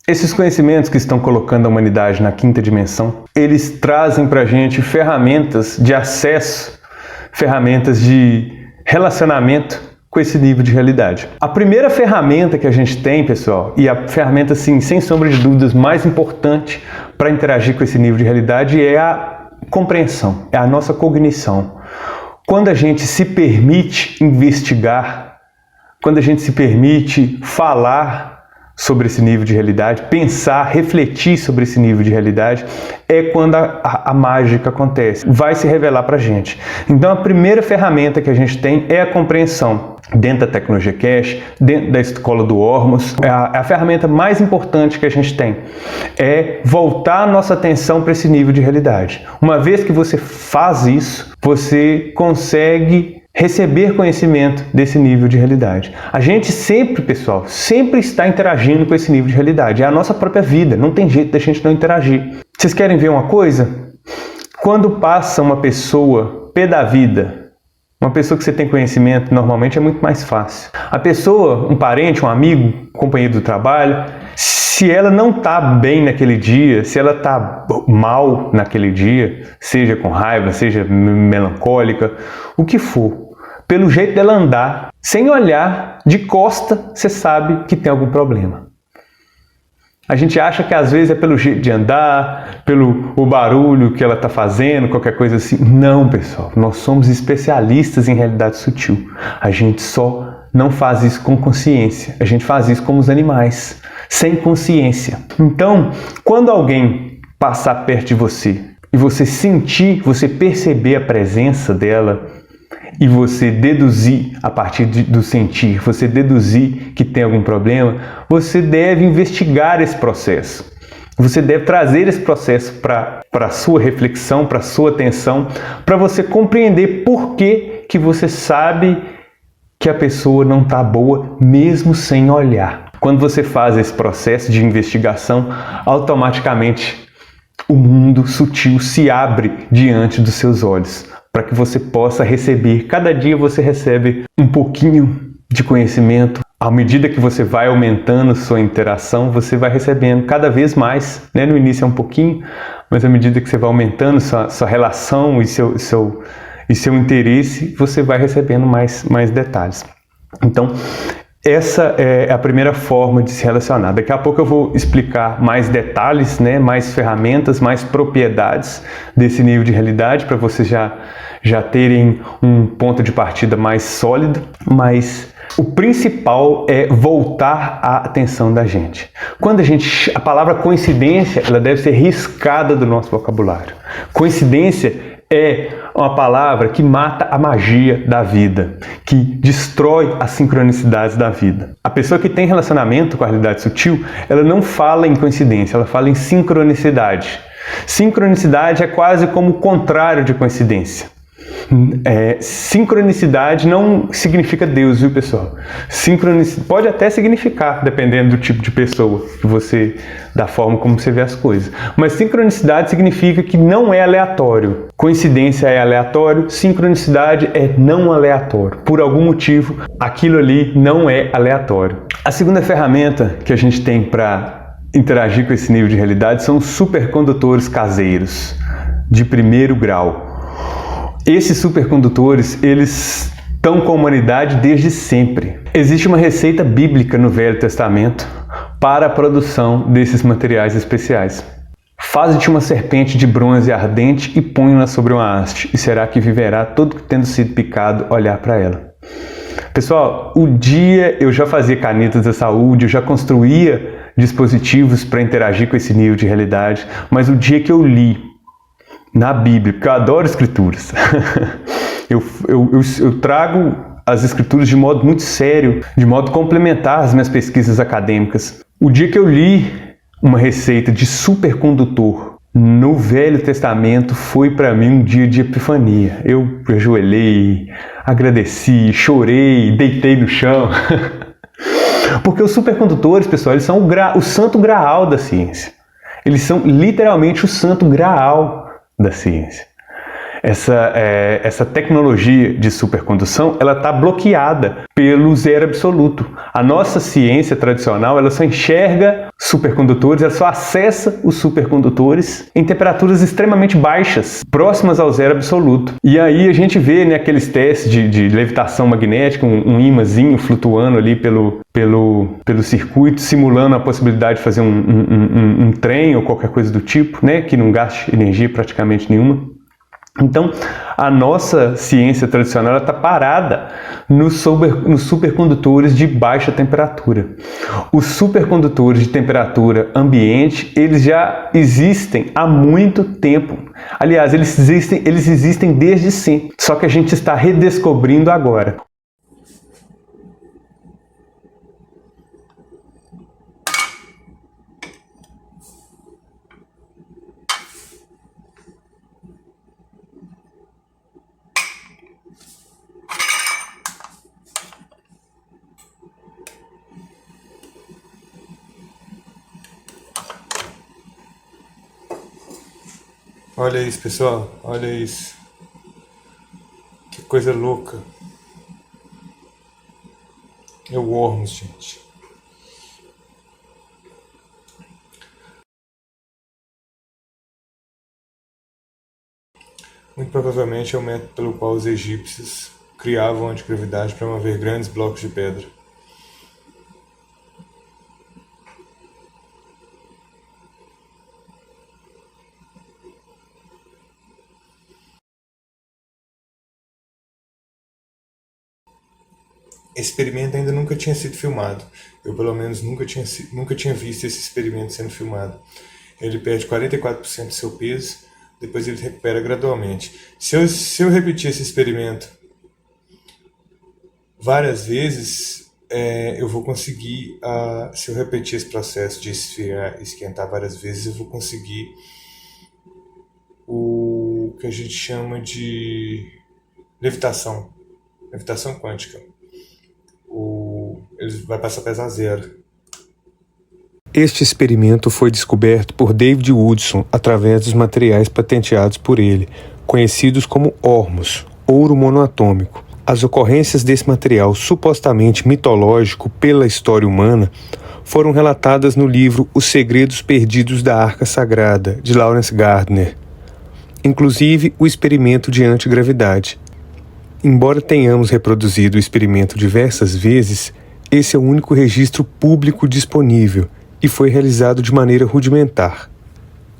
Esses conhecimentos que estão colocando a humanidade na quinta dimensão, eles trazem para a gente ferramentas de acesso, ferramentas de relacionamento com esse nível de realidade. A primeira ferramenta que a gente tem, pessoal, e a ferramenta, assim, sem sombra de dúvidas, mais importante para interagir com esse nível de realidade é a compreensão, é a nossa cognição. Quando a gente se permite investigar, quando a gente se permite falar sobre esse nível de realidade, pensar, refletir sobre esse nível de realidade, é quando a mágica acontece, vai se revelar para a gente. Então a primeira ferramenta que a gente tem é a compreensão. Dentro da tecnologia Cash, dentro da escola do Ormus, é a ferramenta mais importante que a gente tem. É voltar a nossa atenção para esse nível de realidade. Uma vez que você faz isso, você consegue receber conhecimento desse nível de realidade. A gente sempre, pessoal, sempre está interagindo com esse nível de realidade. É a nossa própria vida, não tem jeito da gente não interagir. Vocês querem ver uma coisa? Quando passa uma pessoa pé da vida, uma pessoa que você tem conhecimento, normalmente é muito mais fácil. A pessoa, um parente, um amigo, um companheiro do trabalho, se ela não está bem naquele dia, se ela está mal naquele dia, seja com raiva, seja melancólica, o que for, pelo jeito dela andar, sem olhar, de costa, você sabe que tem algum problema. A gente acha que às vezes é pelo jeito de andar, pelo o barulho que ela está fazendo, qualquer coisa assim. Não, pessoal, nós somos especialistas em realidade sutil. A gente só não faz isso com consciência, a gente faz isso como os animais, sem consciência. Então, quando alguém passar perto de você e você sentir, você perceber a presença dela, e você deduzir a partir do sentir, você deduzir que tem algum problema, você deve investigar esse processo. Você deve trazer esse processo para a sua reflexão, para a sua atenção, para você compreender por que você sabe que a pessoa não está boa, mesmo sem olhar. Quando você faz esse processo de investigação, automaticamente o mundo sutil se abre diante dos seus olhos, para que você possa receber. Cada dia você recebe um pouquinho de conhecimento. À medida que você vai aumentando sua interação, você vai recebendo cada vez mais. Né? No início é um pouquinho, mas à medida que você vai aumentando sua relação e seu interesse, você vai recebendo mais detalhes. Então, essa é a primeira forma de se relacionar. Daqui a pouco eu vou explicar mais detalhes, né? Mais ferramentas, mais propriedades desse nível de realidade, para vocês já terem um ponto de partida mais sólido, mas o principal é voltar a atenção da gente. Quando a palavra coincidência, ela deve ser riscada do nosso vocabulário. Coincidência é uma palavra que mata a magia da vida, que destrói as sincronicidades da vida. A pessoa que tem relacionamento com a realidade sutil, ela não fala em coincidência, ela fala em sincronicidade. Sincronicidade é quase como o contrário de coincidência. Sincronicidade não significa Deus, viu, pessoal? Sincronicidade pode até significar, dependendo do tipo de pessoa, da forma como você vê as coisas. Mas sincronicidade significa que não é aleatório. Coincidência é aleatório, sincronicidade é não aleatório. Por algum motivo, aquilo ali não é aleatório. A segunda ferramenta que a gente tem para interagir com esse nível de realidade são os supercondutores caseiros, de primeiro grau. Esses supercondutores, eles estão com a humanidade desde sempre. Existe uma receita bíblica no Velho Testamento para a produção desses materiais especiais. Faze-te uma serpente de bronze ardente e ponha-na sobre uma haste, e será que viverá todo que tendo sido picado olhar para ela. Pessoal, eu já fazia canetas da saúde, eu já construía dispositivos para interagir com esse nível de realidade, mas o dia que eu li na Bíblia, porque eu adoro escrituras, eu trago as escrituras de modo muito sério, de modo complementar às minhas pesquisas acadêmicas. O dia que eu li uma receita de supercondutor no Velho Testamento foi para mim um dia de epifania. Eu ajoelhei, agradeci, chorei, deitei no chão. Porque os supercondutores, pessoal, eles são o santo graal da ciência. Eles são literalmente o santo graal da ciência. essa tecnologia de supercondução, ela está bloqueada pelo zero absoluto. A nossa ciência tradicional, ela só enxerga supercondutores, ela só acessa os supercondutores em temperaturas extremamente baixas, próximas ao zero absoluto. E aí a gente vê, né, aqueles testes de levitação magnética, um ímãzinho flutuando ali pelo circuito, simulando a possibilidade de fazer um trem ou qualquer coisa do tipo, né, que não gaste energia praticamente nenhuma. Então, a nossa ciência tradicional está parada nos supercondutores de baixa temperatura. Os supercondutores de temperatura ambiente, eles já existem há muito tempo. Aliás, eles existem desde sempre, só que a gente está redescobrindo agora. Olha isso, pessoal, olha isso. Que coisa louca. É o Worms, gente. Muito provavelmente é o método pelo qual os egípcios criavam a antigravidade para mover grandes blocos de pedra. Esse experimento ainda nunca tinha sido filmado. Eu, pelo menos, nunca tinha visto esse experimento sendo filmado. Ele perde 44% do seu peso, depois ele recupera gradualmente. Se eu repetir esse experimento várias vezes, eu vou conseguir, se eu repetir esse processo de esfriar e esquentar várias vezes, eu vou conseguir o que a gente chama de levitação quântica. Ele vai passar a pesar zero. Este experimento foi descoberto por David Woodson através dos materiais patenteados por ele, conhecidos como ormos, ouro monoatômico. As ocorrências desse material supostamente mitológico pela história humana foram relatadas no livro Os Segredos Perdidos da Arca Sagrada, de Lawrence Gardner, inclusive o experimento de antigravidade. Embora tenhamos reproduzido o experimento diversas vezes, esse é o único registro público disponível e foi realizado de maneira rudimentar.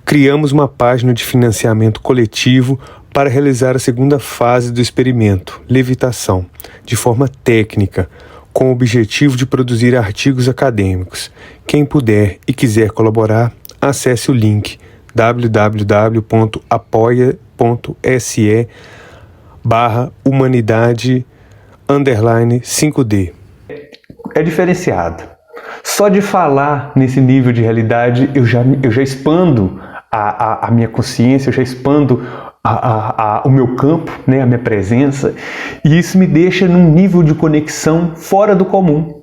Criamos uma página de financiamento coletivo para realizar a segunda fase do experimento, levitação, de forma técnica, com o objetivo de produzir artigos acadêmicos. Quem puder e quiser colaborar, acesse o link www.apoia.se/humanidade_5D. É diferenciado. Só de falar nesse nível de realidade, eu já expando a minha consciência, eu já expando o meu campo, né, a minha presença, e isso me deixa num nível de conexão fora do comum.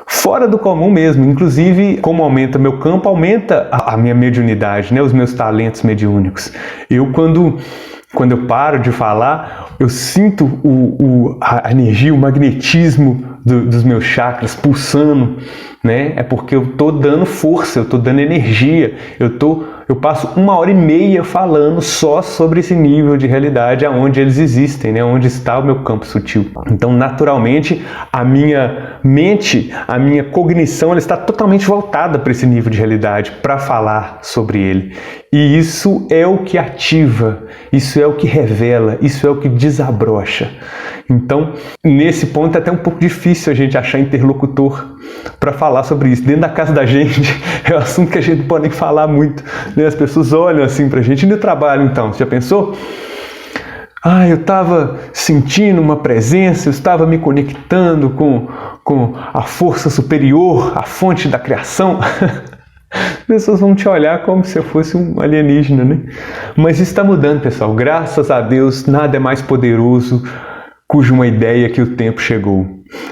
Fora do comum mesmo. Inclusive, como aumenta meu campo, aumenta a minha mediunidade, né, os meus talentos mediúnicos. Quando eu paro de falar, eu sinto a energia, o magnetismo dos meus chakras pulsando, né? É porque eu estou dando força, eu estou dando energia, eu passo 1h30 falando só sobre esse nível de realidade aonde eles existem, né? Onde está o meu campo sutil. Então, naturalmente, a minha mente, a minha cognição, ela está totalmente voltada para esse nível de realidade, para falar sobre ele. E isso é o que ativa, isso é o que revela, isso é o que desabrocha. Então, nesse ponto é até um pouco difícil a gente achar interlocutor para falar sobre isso. Dentro da casa da gente, é um assunto que a gente não pode nem falar muito, né? As pessoas olham assim pra gente. E no trabalho, então? Você já pensou? Eu estava sentindo uma presença, eu estava me conectando com a força superior, a fonte da criação. As pessoas vão te olhar como se eu fosse um alienígena, né? Mas isso está mudando, pessoal. Graças a Deus, nada é mais poderoso cuja uma ideia que o tempo chegou.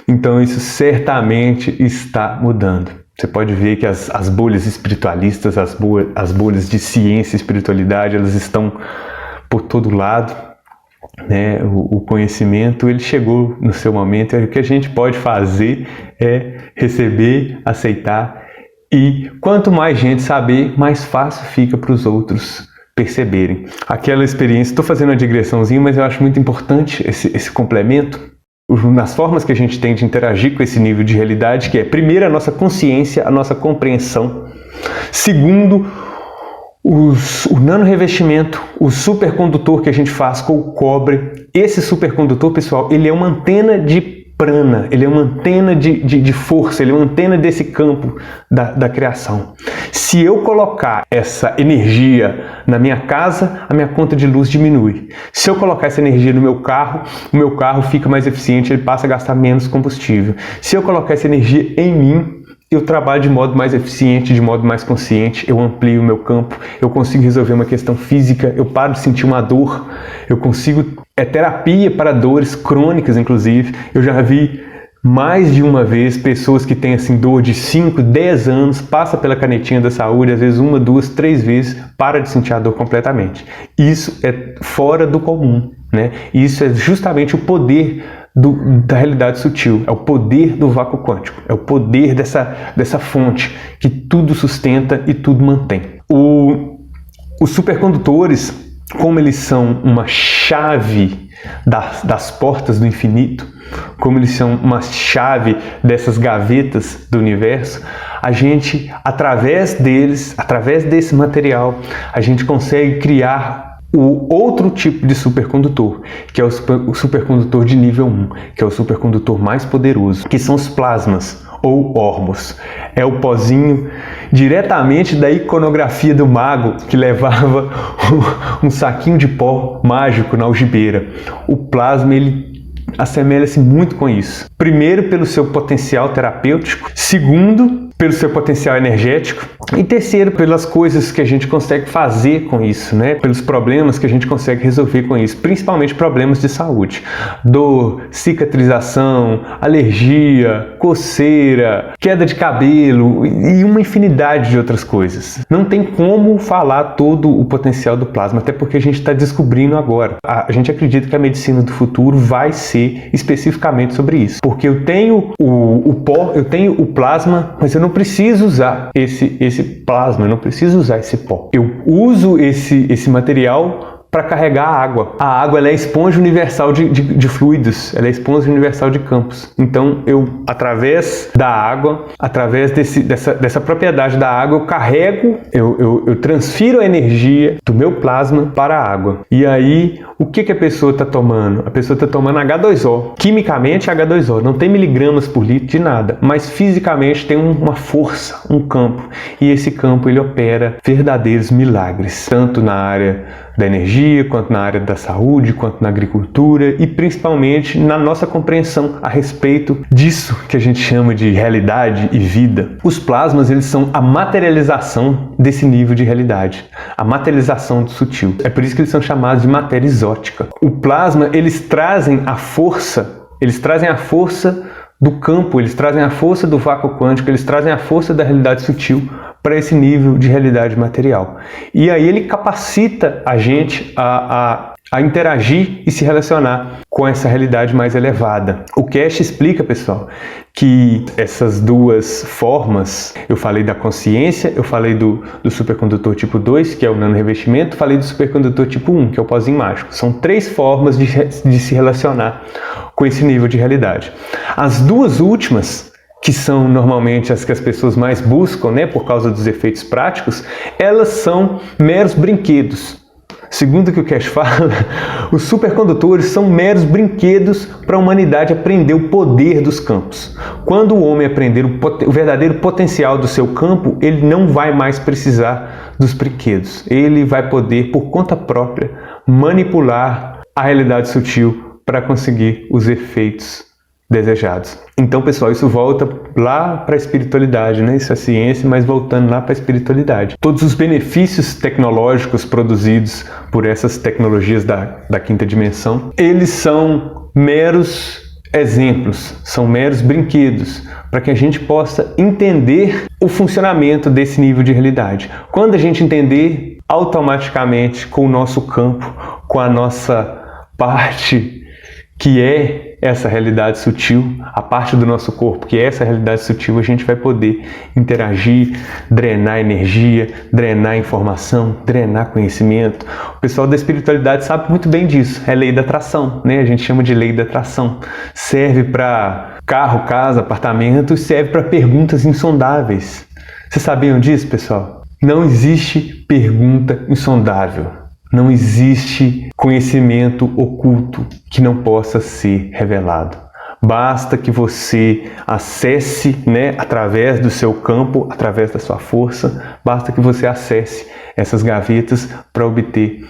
Então isso certamente está mudando. Você pode ver que as bolhas espiritualistas, as bolhas de ciência e espiritualidade, elas estão por todo lado, né? O conhecimento, ele chegou no seu momento, e o que a gente pode fazer é receber, aceitar, e quanto mais gente saber, mais fácil fica para os outros perceberem. Aquela experiência, estou fazendo uma digressãozinha, mas eu acho muito importante esse complemento, nas formas que a gente tem de interagir com esse nível de realidade, que é, primeiro, a nossa consciência, a nossa compreensão. Segundo, o nanorevestimento, o supercondutor que a gente faz com o cobre. Esse supercondutor, pessoal, ele é uma antena de prana, ele é uma antena de força, ele é uma antena desse campo da criação. Se eu colocar essa energia na minha casa, a minha conta de luz diminui. Se eu colocar essa energia no meu carro, o meu carro fica mais eficiente, ele passa a gastar menos combustível. Se eu colocar essa energia em mim, eu trabalho de modo mais eficiente, de modo mais consciente, eu amplio o meu campo, eu consigo resolver uma questão física, eu paro de sentir uma dor, eu consigo... É terapia para dores crônicas, inclusive. Eu já vi mais de uma vez pessoas que têm assim, dor de 5, 10 anos, passa pela canetinha da saúde, às vezes 1, 2, 3 vezes, para de sentir a dor completamente. Isso é fora do comum, né? Isso é justamente o poder da realidade sutil, é o poder do vácuo quântico, é o poder dessa fonte que tudo sustenta e tudo mantém. Os supercondutores, como eles são uma chave das portas do infinito, como eles são uma chave dessas gavetas do universo, a gente, através deles, através desse material, a gente consegue criar o outro tipo de supercondutor, que é o supercondutor de nível 1, que é o supercondutor mais poderoso, que são os plasmas, ou ormos. É o pozinho diretamente da iconografia do mago que levava um saquinho de pó mágico na algibeira. O plasma, ele assemelha-se muito com isso. Primeiro, pelo seu potencial terapêutico. Segundo, pelo seu potencial energético. E terceiro, pelas coisas que a gente consegue fazer com isso, né? Pelos problemas que a gente consegue resolver com isso, principalmente problemas de saúde. Dor, cicatrização, alergia, coceira, queda de cabelo e uma infinidade de outras coisas. Não tem como falar todo o potencial do plasma, até porque a gente está descobrindo agora. A gente acredita que a medicina do futuro vai ser especificamente sobre isso. Porque eu tenho o pó, eu tenho o plasma, mas eu não preciso usar esse plasma, eu não preciso usar esse pó. Eu uso esse material para carregar a água. A água, ela é a esponja universal de fluidos, ela é a esponja universal de campos. Então, eu, através da água, através dessa propriedade da água, eu carrego, eu transfiro a energia do meu plasma para a água. E aí, o que a pessoa está tomando? A pessoa está tomando H2O. Quimicamente, H2O. Não tem miligramas por litro de nada, mas fisicamente tem uma força, um campo. E esse campo, ele opera verdadeiros milagres, tanto na área da energia, quanto na área da saúde, quanto na agricultura e principalmente na nossa compreensão a respeito disso que a gente chama de realidade e vida. Os plasmas, eles são a materialização desse nível de realidade, a materialização do sutil. É por isso que eles são chamados de matéria exótica. O plasma, eles trazem a força do campo, eles trazem a força do vácuo quântico, eles trazem a força da realidade sutil para esse nível de realidade material. E aí ele capacita a gente a interagir e se relacionar com essa realidade mais elevada. O Cash explica, pessoal, que essas duas formas, eu falei da consciência, eu falei do supercondutor tipo 2, que é o nanorevestimento, falei do supercondutor tipo 1, que é o pozinho mágico. São 3 formas de se relacionar com esse nível de realidade. As duas últimas, que são normalmente as que as pessoas mais buscam, né, por causa dos efeitos práticos, elas são meros brinquedos. Segundo o que o Cash fala, os supercondutores são meros brinquedos para a humanidade aprender o poder dos campos. Quando o homem aprender o verdadeiro potencial do seu campo, ele não vai mais precisar dos brinquedos. Ele vai poder, por conta própria, manipular a realidade sutil para conseguir os efeitos desejados. Então, pessoal, isso volta lá para a espiritualidade, né? Isso é ciência, mas voltando lá para a espiritualidade. Todos os benefícios tecnológicos produzidos por essas tecnologias da quinta dimensão, eles são meros exemplos, são meros brinquedos para que a gente possa entender o funcionamento desse nível de realidade. Quando a gente entender automaticamente com o nosso campo, com a nossa parte que é essa realidade sutil, a parte do nosso corpo que é essa realidade sutil, a gente vai poder interagir, drenar energia, drenar informação, drenar conhecimento. O pessoal da espiritualidade sabe muito bem disso, é lei da atração, né? A gente chama de lei da atração. Serve para carro, casa, apartamento, serve para perguntas insondáveis. Vocês sabiam disso, pessoal? Não existe pergunta insondável. Não existe conhecimento oculto que não possa ser revelado. Basta que você acesse, né, através do seu campo, através da sua força, basta que você acesse essas gavetas para obter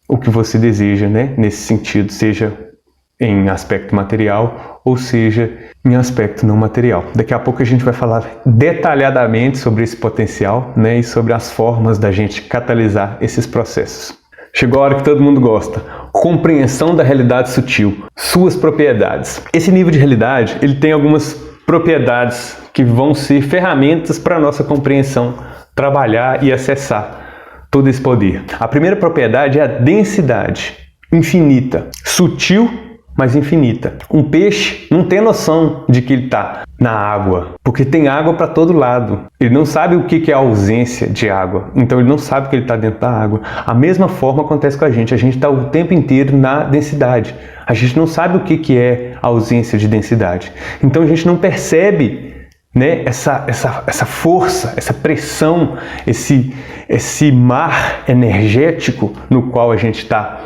o que você deseja, né, nesse sentido, seja em aspecto material ou seja em aspecto não material. Daqui a pouco a gente vai falar detalhadamente sobre esse potencial, né, e sobre as formas da gente catalisar esses processos. Chegou a hora que todo mundo gosta. Compreensão da realidade sutil. Suas propriedades. Esse nível de realidade, ele tem algumas propriedades que vão ser ferramentas para a nossa compreensão, trabalhar e acessar todo esse poder. A primeira propriedade é a densidade infinita. Sutil, mas infinita. Um peixe não tem noção de que ele está na água, porque tem água para todo lado. Ele não sabe o que é a ausência de água, então ele não sabe que ele está dentro da água. A mesma forma acontece com a gente está o tempo inteiro na densidade. A gente não sabe o que é a ausência de densidade. Então a gente não percebe, né, essa força, essa pressão, esse mar energético no qual a gente está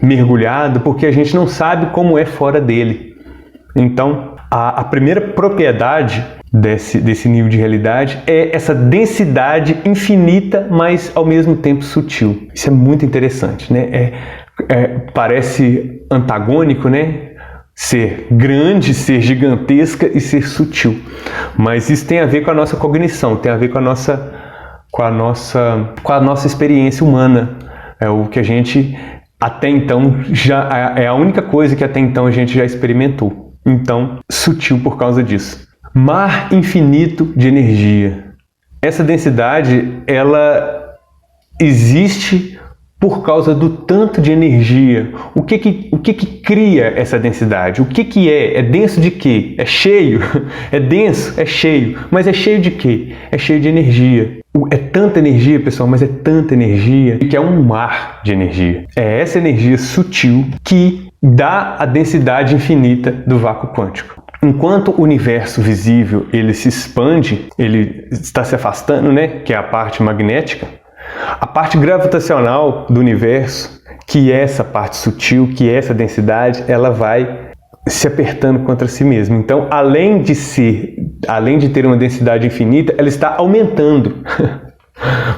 mergulhado, porque a gente não sabe como é fora dele. Então, a primeira propriedade desse nível de realidade é essa densidade infinita, mas ao mesmo tempo sutil. Isso é muito interessante, né? Parece antagônico, né? Ser grande, ser gigantesca e ser sutil. Mas isso tem a ver com a nossa cognição, tem a ver com a nossa experiência humana. É o que a gente até então já é a única coisa que até então a gente já experimentou. Então, sutil por causa disso. Mar infinito de energia. Essa densidade, ela existe por causa do tanto de energia. O que cria essa densidade? O que é? É denso de quê? É cheio? É denso? É cheio. Mas é cheio de quê? É cheio de energia. É tanta energia, pessoal, mas é tanta energia que é um mar de energia. É essa energia sutil que dá a densidade infinita do vácuo quântico. Enquanto o universo visível ele se expande, ele está se afastando, né, que é a parte magnética, a parte gravitacional do universo, que é essa parte sutil, que é essa densidade, ela vai se apertando contra si mesma. Então, além de ter uma densidade infinita, ela está aumentando.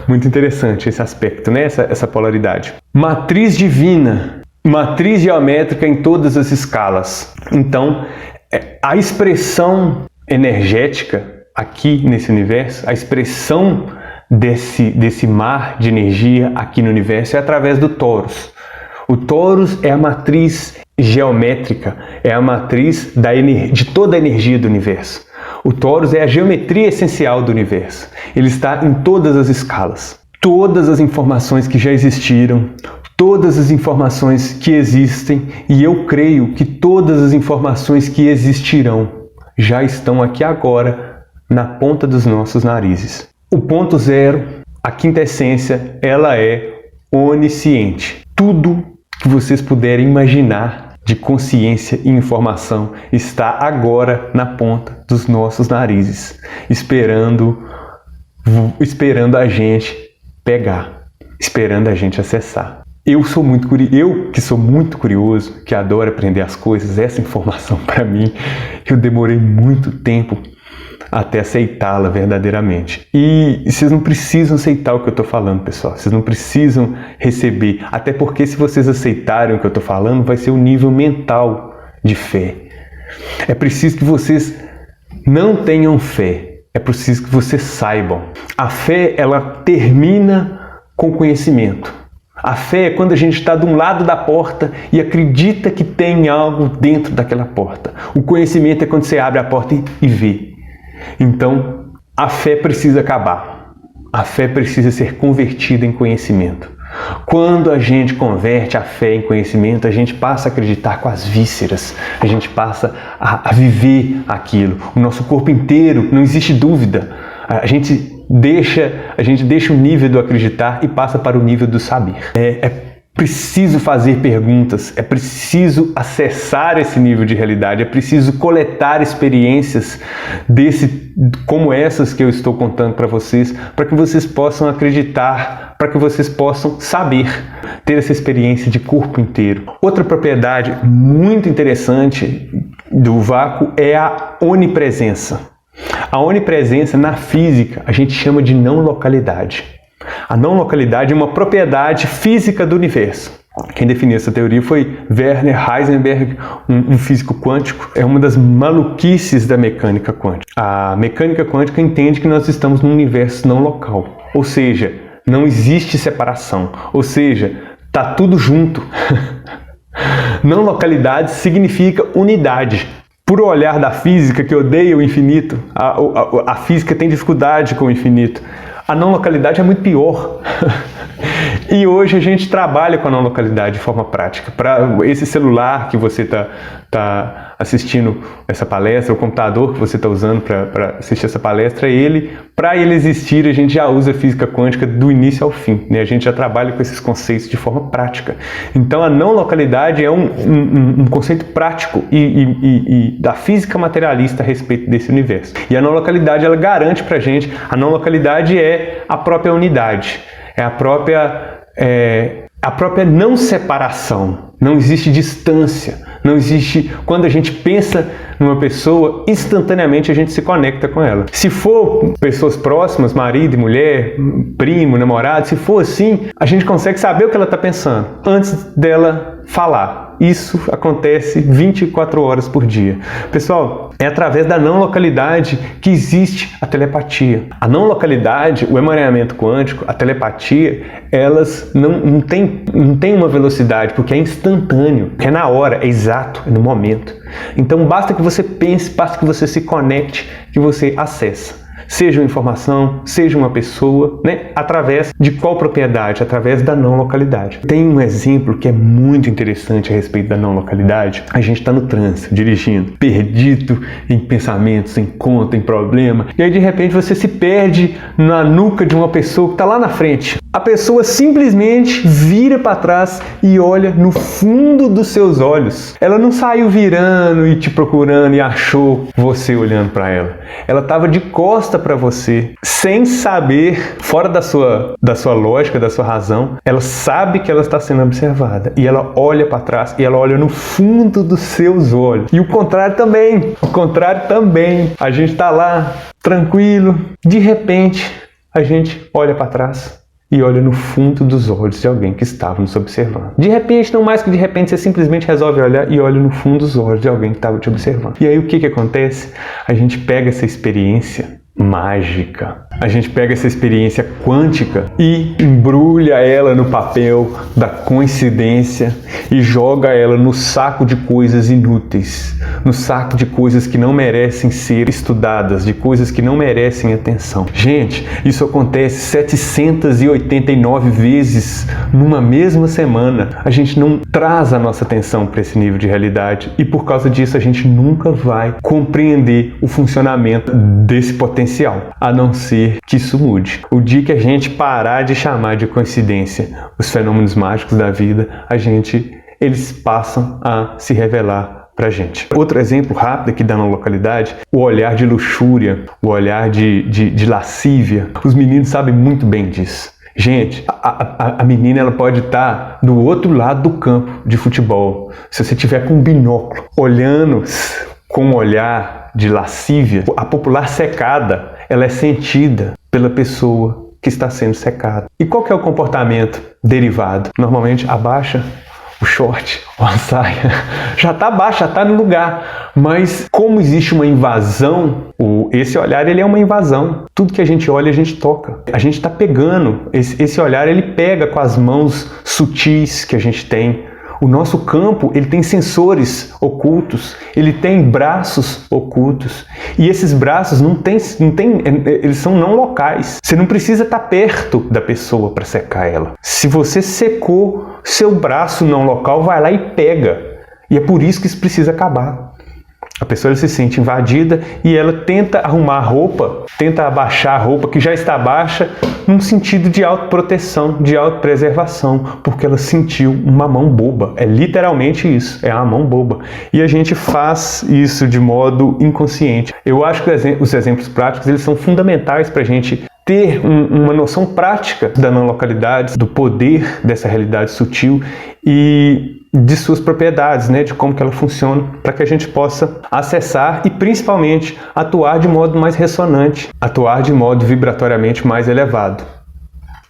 Muito interessante esse aspecto, né? Essa polaridade. Matriz divina, matriz geométrica em todas as escalas. Então, a expressão energética aqui nesse universo, a expressão desse mar de energia aqui no universo é através do torus. O torus é a matriz geométrica, é a matriz de toda a energia do universo. O torus é a geometria essencial do universo. Ele está em todas as escalas. Todas as informações que já existiram, todas as informações que existem, e eu creio que todas as informações que existirão já estão aqui agora, na ponta dos nossos narizes. O ponto zero, a quinta essência, ela é onisciente. Tudo que vocês puderem imaginar de consciência e informação está agora na ponta dos nossos narizes, esperando a gente pegar, esperando a gente acessar. Eu que sou muito curioso, que adoro aprender as coisas, essa informação para mim, eu demorei muito tempo até aceitá-la verdadeiramente. E vocês não precisam aceitar o que eu estou falando, pessoal. Vocês não precisam receber. Até porque se vocês aceitarem o que eu estou falando, vai ser um nível mental de fé. É preciso que vocês não tenham fé. É preciso que vocês saibam. A fé, ela termina com conhecimento. A fé é quando a gente está de um lado da porta e acredita que tem algo dentro daquela porta. O conhecimento é quando você abre a porta e vê. Então, a fé precisa acabar. a fé precisa ser convertida em conhecimento. Quando a gente converte a fé em conhecimento, a gente passa a acreditar com as vísceras, a gente passa a viver aquilo. O nosso corpo inteiro, não existe dúvida. A gente deixa o nível do acreditar e passa para o nível do saber. É preciso fazer perguntas, é preciso acessar esse nível de realidade, é preciso coletar experiências como essas que eu estou contando para vocês, para que vocês possam acreditar, para que vocês possam saber, ter essa experiência de corpo inteiro. Outra propriedade muito interessante do vácuo é a onipresença. A onipresença na física a gente chama de não localidade. A não localidade é uma propriedade física do universo. Quem definiu essa teoria foi Werner Heisenberg, um físico quântico. É uma das maluquices da mecânica quântica. A mecânica quântica entende que nós estamos num universo não local, ou seja, não existe separação, ou seja, está tudo junto. Não localidade significa unidade. Por olhar da física, que odeia o infinito, a física tem dificuldade com o infinito. A não localidade é muito pior. E hoje a gente trabalha com a não localidade de forma prática. Para esse celular que você está assistindo essa palestra, o computador que você está usando para assistir essa palestra, para ele existir, a gente já usa física quântica do início ao fim, né? A gente já trabalha com esses conceitos de forma prática. Então a não localidade é um conceito prático e da física materialista a respeito desse universo. E a não localidade, ela garante para a gente, a não localidade é a própria unidade, é a própria não separação. Não existe distância, não existe... Quando a gente pensa numa pessoa, instantaneamente a gente se conecta com ela. Se for pessoas próximas, marido e mulher, primo, namorado, se for assim, a gente consegue saber o que ela está pensando antes dela falar. Isso acontece 24 horas por dia. Pessoal, é através da não localidade que existe a telepatia. A não localidade, o emaranhamento quântico, a telepatia, elas não têm uma velocidade, porque é instantâneo, é na hora, é exato, é no momento. Então basta que você pense, basta que você se conecte, que você acessa. Seja uma informação, seja uma pessoa, né? Através de qual propriedade? Através da não localidade. Tem um exemplo que é muito interessante a respeito da não localidade. A gente está no trânsito, dirigindo, perdido em pensamentos, em conta, em problema, e aí de repente você se perde na nuca de uma pessoa que está lá na frente. A pessoa simplesmente vira para trás e olha no fundo dos seus olhos. Ela não saiu virando e te procurando e achou você olhando para ela. Ela estava de costa para você, sem saber, fora da sua lógica, da sua razão. Ela sabe que ela está sendo observada e ela olha para trás e ela olha no fundo dos seus olhos. E o contrário também. A gente está lá tranquilo, de repente a gente olha para trás e olha no fundo dos olhos de alguém que estava nos observando. De repente, não mais que de repente, você simplesmente resolve olhar e olha no fundo dos olhos de alguém que estava te observando. E aí o que acontece? A gente pega essa experiência mágica, a gente pega essa experiência quântica e embrulha ela no papel da coincidência e joga ela no saco de coisas inúteis, no saco de coisas que não merecem ser estudadas, de coisas que não merecem atenção. Gente, isso acontece 789 vezes numa mesma semana. A gente não traz a nossa atenção para esse nível de realidade e por causa disso a gente nunca vai compreender o funcionamento desse potencial, a não ser que isso mude. O dia que a gente parar de chamar de coincidência os fenômenos mágicos da vida, eles passam a se revelar pra gente. Outro exemplo rápido aqui da não localidade, o olhar de luxúria, o olhar de lascívia. Os meninos sabem muito bem disso. Gente, a menina ela pode estar do outro lado do campo de futebol. Se você tiver com um binóculo, olhando com um olhar de lascívia, a popular secada, ela é sentida pela pessoa que está sendo secada. E qual que é o comportamento derivado? Normalmente abaixa o short ou a saia. Já está baixo, já está no lugar. Mas como existe uma invasão, esse olhar ele é uma invasão. Tudo que a gente olha, a gente toca. A gente está pegando. Esse olhar ele pega com as mãos sutis que a gente tem. O nosso campo, ele tem sensores ocultos, ele tem braços ocultos. E esses braços eles são não locais. Você não precisa estar perto da pessoa para secar ela. Se você secou, seu braço não local vai lá e pega. E é por isso que isso precisa acabar. A pessoa se sente invadida e ela tenta arrumar a roupa, tenta abaixar a roupa que já está baixa, num sentido de autoproteção, de autopreservação, porque ela sentiu uma mão boba. É literalmente isso, é a mão boba. E a gente faz isso de modo inconsciente. Eu acho que os exemplos práticos eles são fundamentais para a gente ter uma noção prática da não localidade, do poder dessa realidade sutil e de suas propriedades, né, de como que ela funciona, para que a gente possa acessar e principalmente atuar de modo mais ressonante, atuar de modo vibratoriamente mais elevado,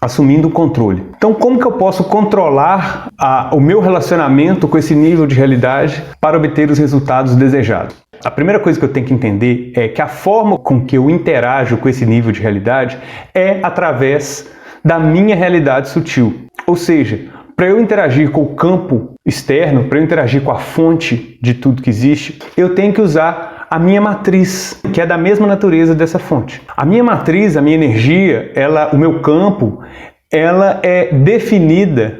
assumindo o controle. Então, como que eu posso controlar o meu relacionamento com esse nível de realidade para obter os resultados desejados? A primeira coisa que eu tenho que entender é que a forma com que eu interajo com esse nível de realidade é através da minha realidade sutil. Ou seja, para eu interagir com o campo externo, para eu interagir com a fonte de tudo que existe, eu tenho que usar a minha matriz, que é da mesma natureza dessa fonte. A minha matriz, a minha energia, o meu campo, ela é definida.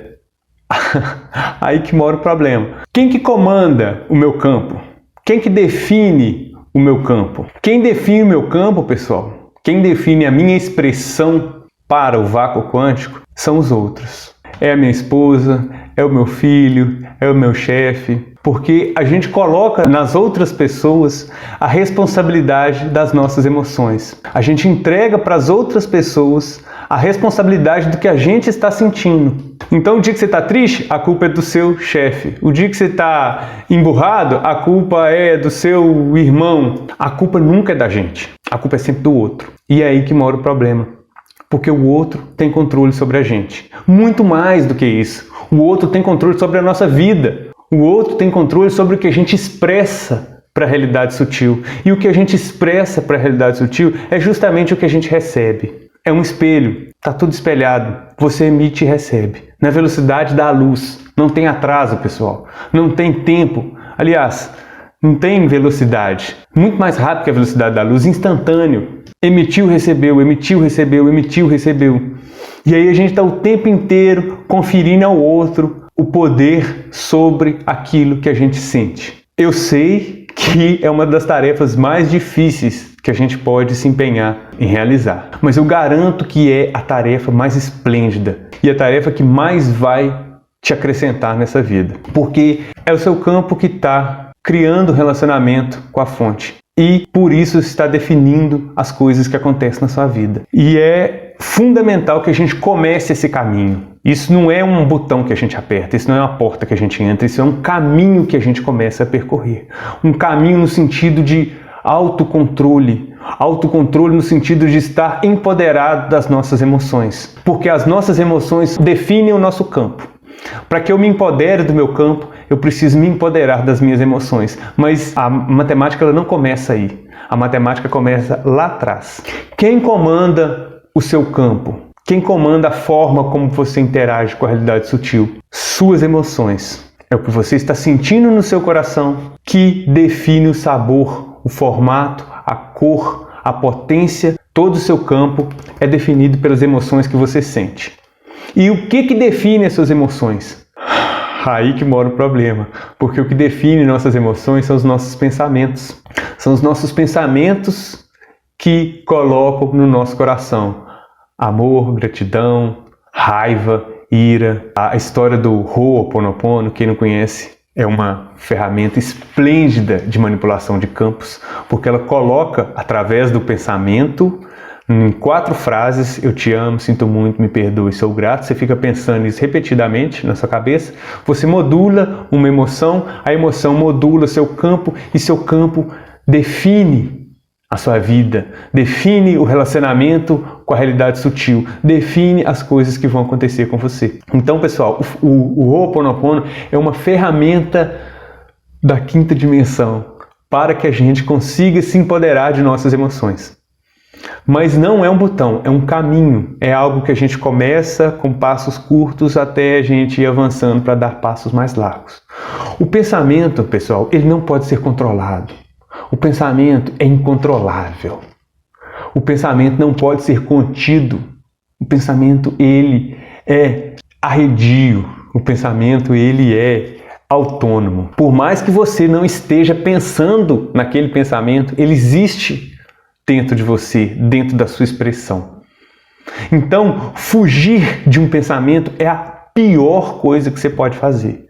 Aí que mora o problema. Quem que comanda o meu campo? Quem que define o meu campo? Quem define o meu campo, pessoal? Quem define a minha expressão para o vácuo quântico são os outros. É a minha esposa, é o meu filho, é o meu chefe, porque a gente coloca nas outras pessoas a responsabilidade das nossas emoções. A gente entrega para as outras pessoas a responsabilidade do que a gente está sentindo. Então, o dia que você está triste, a culpa é do seu chefe. O dia que você está emburrado, a culpa é do seu irmão. A culpa nunca é da gente. A culpa é sempre do outro. E é aí que mora o problema. Porque o outro tem controle sobre a gente. Muito mais do que isso. O outro tem controle sobre a nossa vida. O outro tem controle sobre o que a gente expressa para a realidade sutil. E o que a gente expressa para a realidade sutil é justamente o que a gente recebe. É um espelho. Está tudo espelhado. Você emite e recebe. Na velocidade da luz. Não tem atraso, pessoal. Não tem tempo. Aliás, não tem velocidade. Muito mais rápido que a velocidade da luz. Instantâneo. Emitiu, recebeu, emitiu, recebeu, emitiu, recebeu. E aí a gente está o tempo inteiro conferindo ao outro o poder sobre aquilo que a gente sente. Eu sei que é uma das tarefas mais difíceis que a gente pode se empenhar em realizar. Mas eu garanto que é a tarefa mais esplêndida e a tarefa que mais vai te acrescentar nessa vida. Porque é o seu campo que está criando relacionamento com a fonte. E por isso está definindo as coisas que acontecem na sua vida. E é fundamental que a gente comece esse caminho. Isso não é um botão que a gente aperta, isso não é uma porta que a gente entra, isso é um caminho que a gente começa a percorrer. Um caminho no sentido de autocontrole. Autocontrole no sentido de estar empoderado das nossas emoções. Porque as nossas emoções definem o nosso campo. Para que eu me empodere do meu campo, eu preciso me empoderar das minhas emoções. Mas a matemática ela não começa aí. A matemática começa lá atrás. Quem comanda o seu campo? Quem comanda a forma como você interage com a realidade sutil? Suas emoções. É o que você está sentindo no seu coração que define o sabor, o formato, a cor, a potência. Todo o seu campo é definido pelas emoções que você sente. E o que define as suas emoções? Aí que mora o problema, porque o que define nossas emoções são os nossos pensamentos. São os nossos pensamentos que colocam no nosso coração amor, gratidão, raiva, ira. A história do Ho'oponopono, quem não conhece, é uma ferramenta esplêndida de manipulação de campos, porque ela coloca através do pensamento em 4 frases: eu te amo, sinto muito, me perdoe, sou grato. Você fica pensando isso repetidamente na sua cabeça. Você modula uma emoção, a emoção modula seu campo e seu campo define a sua vida, define o relacionamento com a realidade sutil, define as coisas que vão acontecer com você. Então, pessoal, o Ho'oponopono é uma ferramenta da 5ª dimensão para que a gente consiga se empoderar de nossas emoções. Mas não é um botão, é um caminho. É algo que a gente começa com passos curtos até a gente ir avançando para dar passos mais largos. O pensamento, pessoal, ele não pode ser controlado. O pensamento é incontrolável. O pensamento não pode ser contido. O pensamento, ele é arredio. O pensamento, ele é autônomo. Por mais que você não esteja pensando naquele pensamento, ele existe dentro de você, dentro da sua expressão. Então, fugir de um pensamento é a pior coisa que você pode fazer.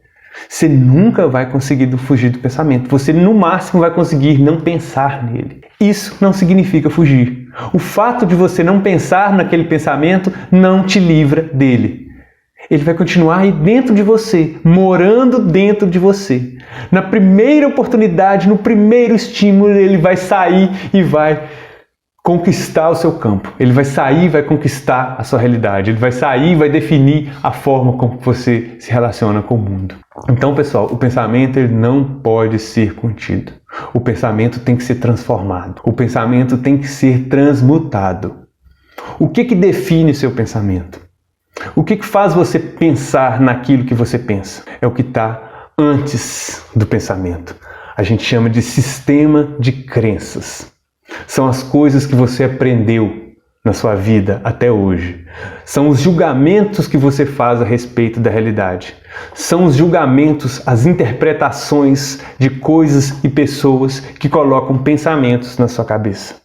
Você nunca vai conseguir fugir do pensamento. Você, no máximo, vai conseguir não pensar nele. Isso não significa fugir. O fato de você não pensar naquele pensamento não te livra dele. Ele vai continuar aí dentro de você, morando dentro de você. Na primeira oportunidade, no primeiro estímulo, ele vai sair e vai conquistar o seu campo. Ele vai sair e vai conquistar a sua realidade. Ele vai sair e vai definir a forma como você se relaciona com o mundo. Então, pessoal, o pensamento ele não pode ser contido. O pensamento tem que ser transformado. O pensamento tem que ser transmutado. O que define o seu pensamento? O que faz você pensar naquilo que você pensa? É o que está antes do pensamento. A gente chama de sistema de crenças. São as coisas que você aprendeu na sua vida até hoje. São os julgamentos que você faz a respeito da realidade. São os julgamentos, as interpretações de coisas e pessoas que colocam pensamentos na sua cabeça.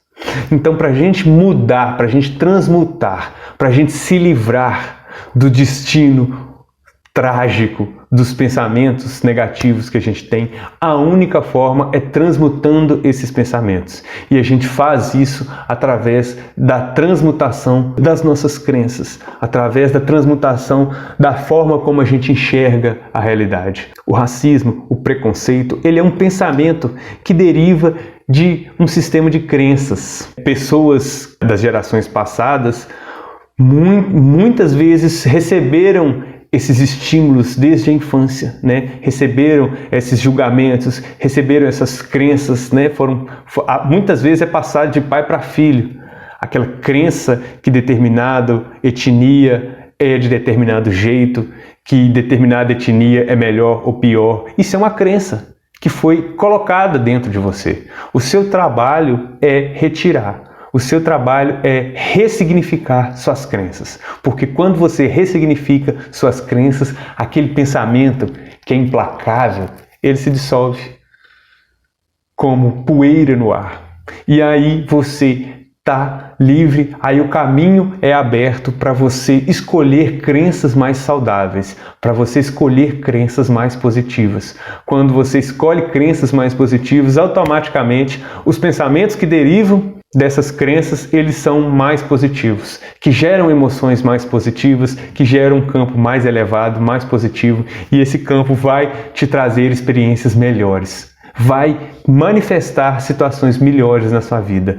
Então, para a gente mudar, para a gente transmutar, para a gente se livrar do destino trágico dos pensamentos negativos que a gente tem, a única forma é transmutando esses pensamentos. E a gente faz isso através da transmutação das nossas crenças, através da transmutação da forma como a gente enxerga a realidade. O racismo, o preconceito, ele é um pensamento que deriva de um sistema de crenças. Pessoas das gerações passadas muitas vezes receberam esses estímulos desde a infância, né? Receberam esses julgamentos, receberam essas crenças, né? Muitas vezes é passado de pai para filho. Aquela crença que determinada etnia é de determinado jeito, que determinada etnia é melhor ou pior. Isso é uma crença que foi colocada dentro de você. O seu trabalho é retirar. O seu trabalho é ressignificar suas crenças. Porque quando você ressignifica suas crenças, aquele pensamento que é implacável, ele se dissolve como poeira no ar. E aí você está livre, aí o caminho é aberto para você escolher crenças mais saudáveis, para você escolher crenças mais positivas. Quando você escolhe crenças mais positivas, automaticamente os pensamentos que derivam dessas crenças, eles são mais positivos, que geram emoções mais positivas, que geram um campo mais elevado, mais positivo, e esse campo vai te trazer experiências melhores. Vai manifestar situações melhores na sua vida.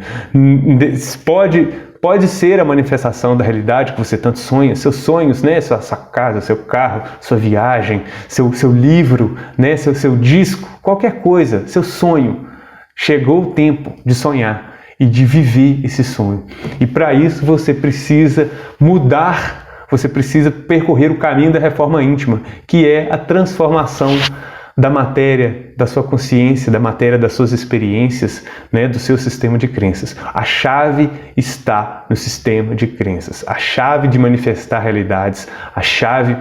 Pode ser a manifestação da realidade que você tanto sonha, seus sonhos, né? Sua casa, seu carro, sua viagem, seu livro, né? seu disco, qualquer coisa, seu sonho. Chegou o tempo de sonhar e de viver esse sonho. E para isso você precisa mudar, você precisa percorrer o caminho da reforma íntima, que é a transformação da matéria da sua consciência, da matéria das suas experiências, né, do seu sistema de crenças. A chave está no sistema de crenças. A chave de manifestar realidades, a chave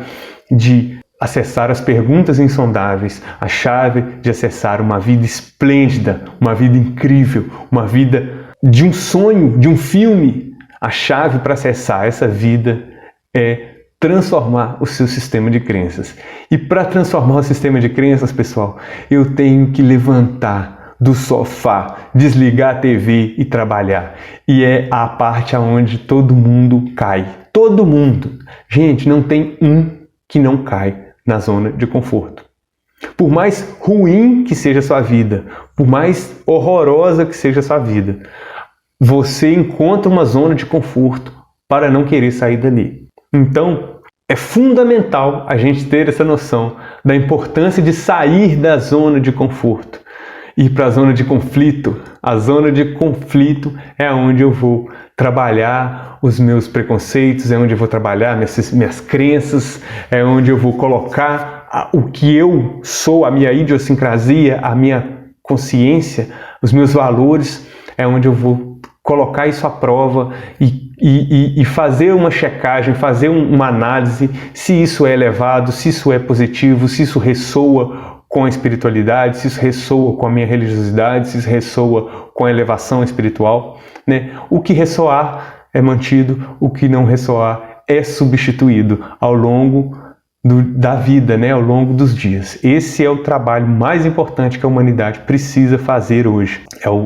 de acessar as perguntas insondáveis, a chave de acessar uma vida esplêndida, uma vida incrível, uma vida de um sonho, de um filme. A chave para acessar essa vida é transformar o seu sistema de crenças. E para transformar o sistema de crenças, pessoal, eu tenho que levantar do sofá, desligar a TV e trabalhar. E é a parte onde todo mundo cai. Todo mundo. Gente, não tem um que não cai na zona de conforto. Por mais ruim que seja a sua vida, por mais horrorosa que seja a sua vida, você encontra uma zona de conforto para não querer sair dali. Então, é fundamental a gente ter essa noção da importância de sair da zona de conforto. ir para a zona de conflito. A zona de conflito é onde eu vou trabalhar os meus preconceitos, é onde eu vou trabalhar minhas crenças, é onde eu vou colocar o que eu sou, a minha idiosincrasia, a minha consciência, os meus valores, é onde eu vou colocar isso à prova e fazer uma checagem, fazer uma análise se isso é elevado, se isso é positivo, se isso ressoa com a espiritualidade, se isso ressoa com a minha religiosidade, se isso ressoa com a elevação espiritual, né? O que ressoar é mantido, o que não ressoar é substituído ao longo da vida, né? Ao longo dos dias. Esse é o trabalho mais importante que a humanidade precisa fazer hoje,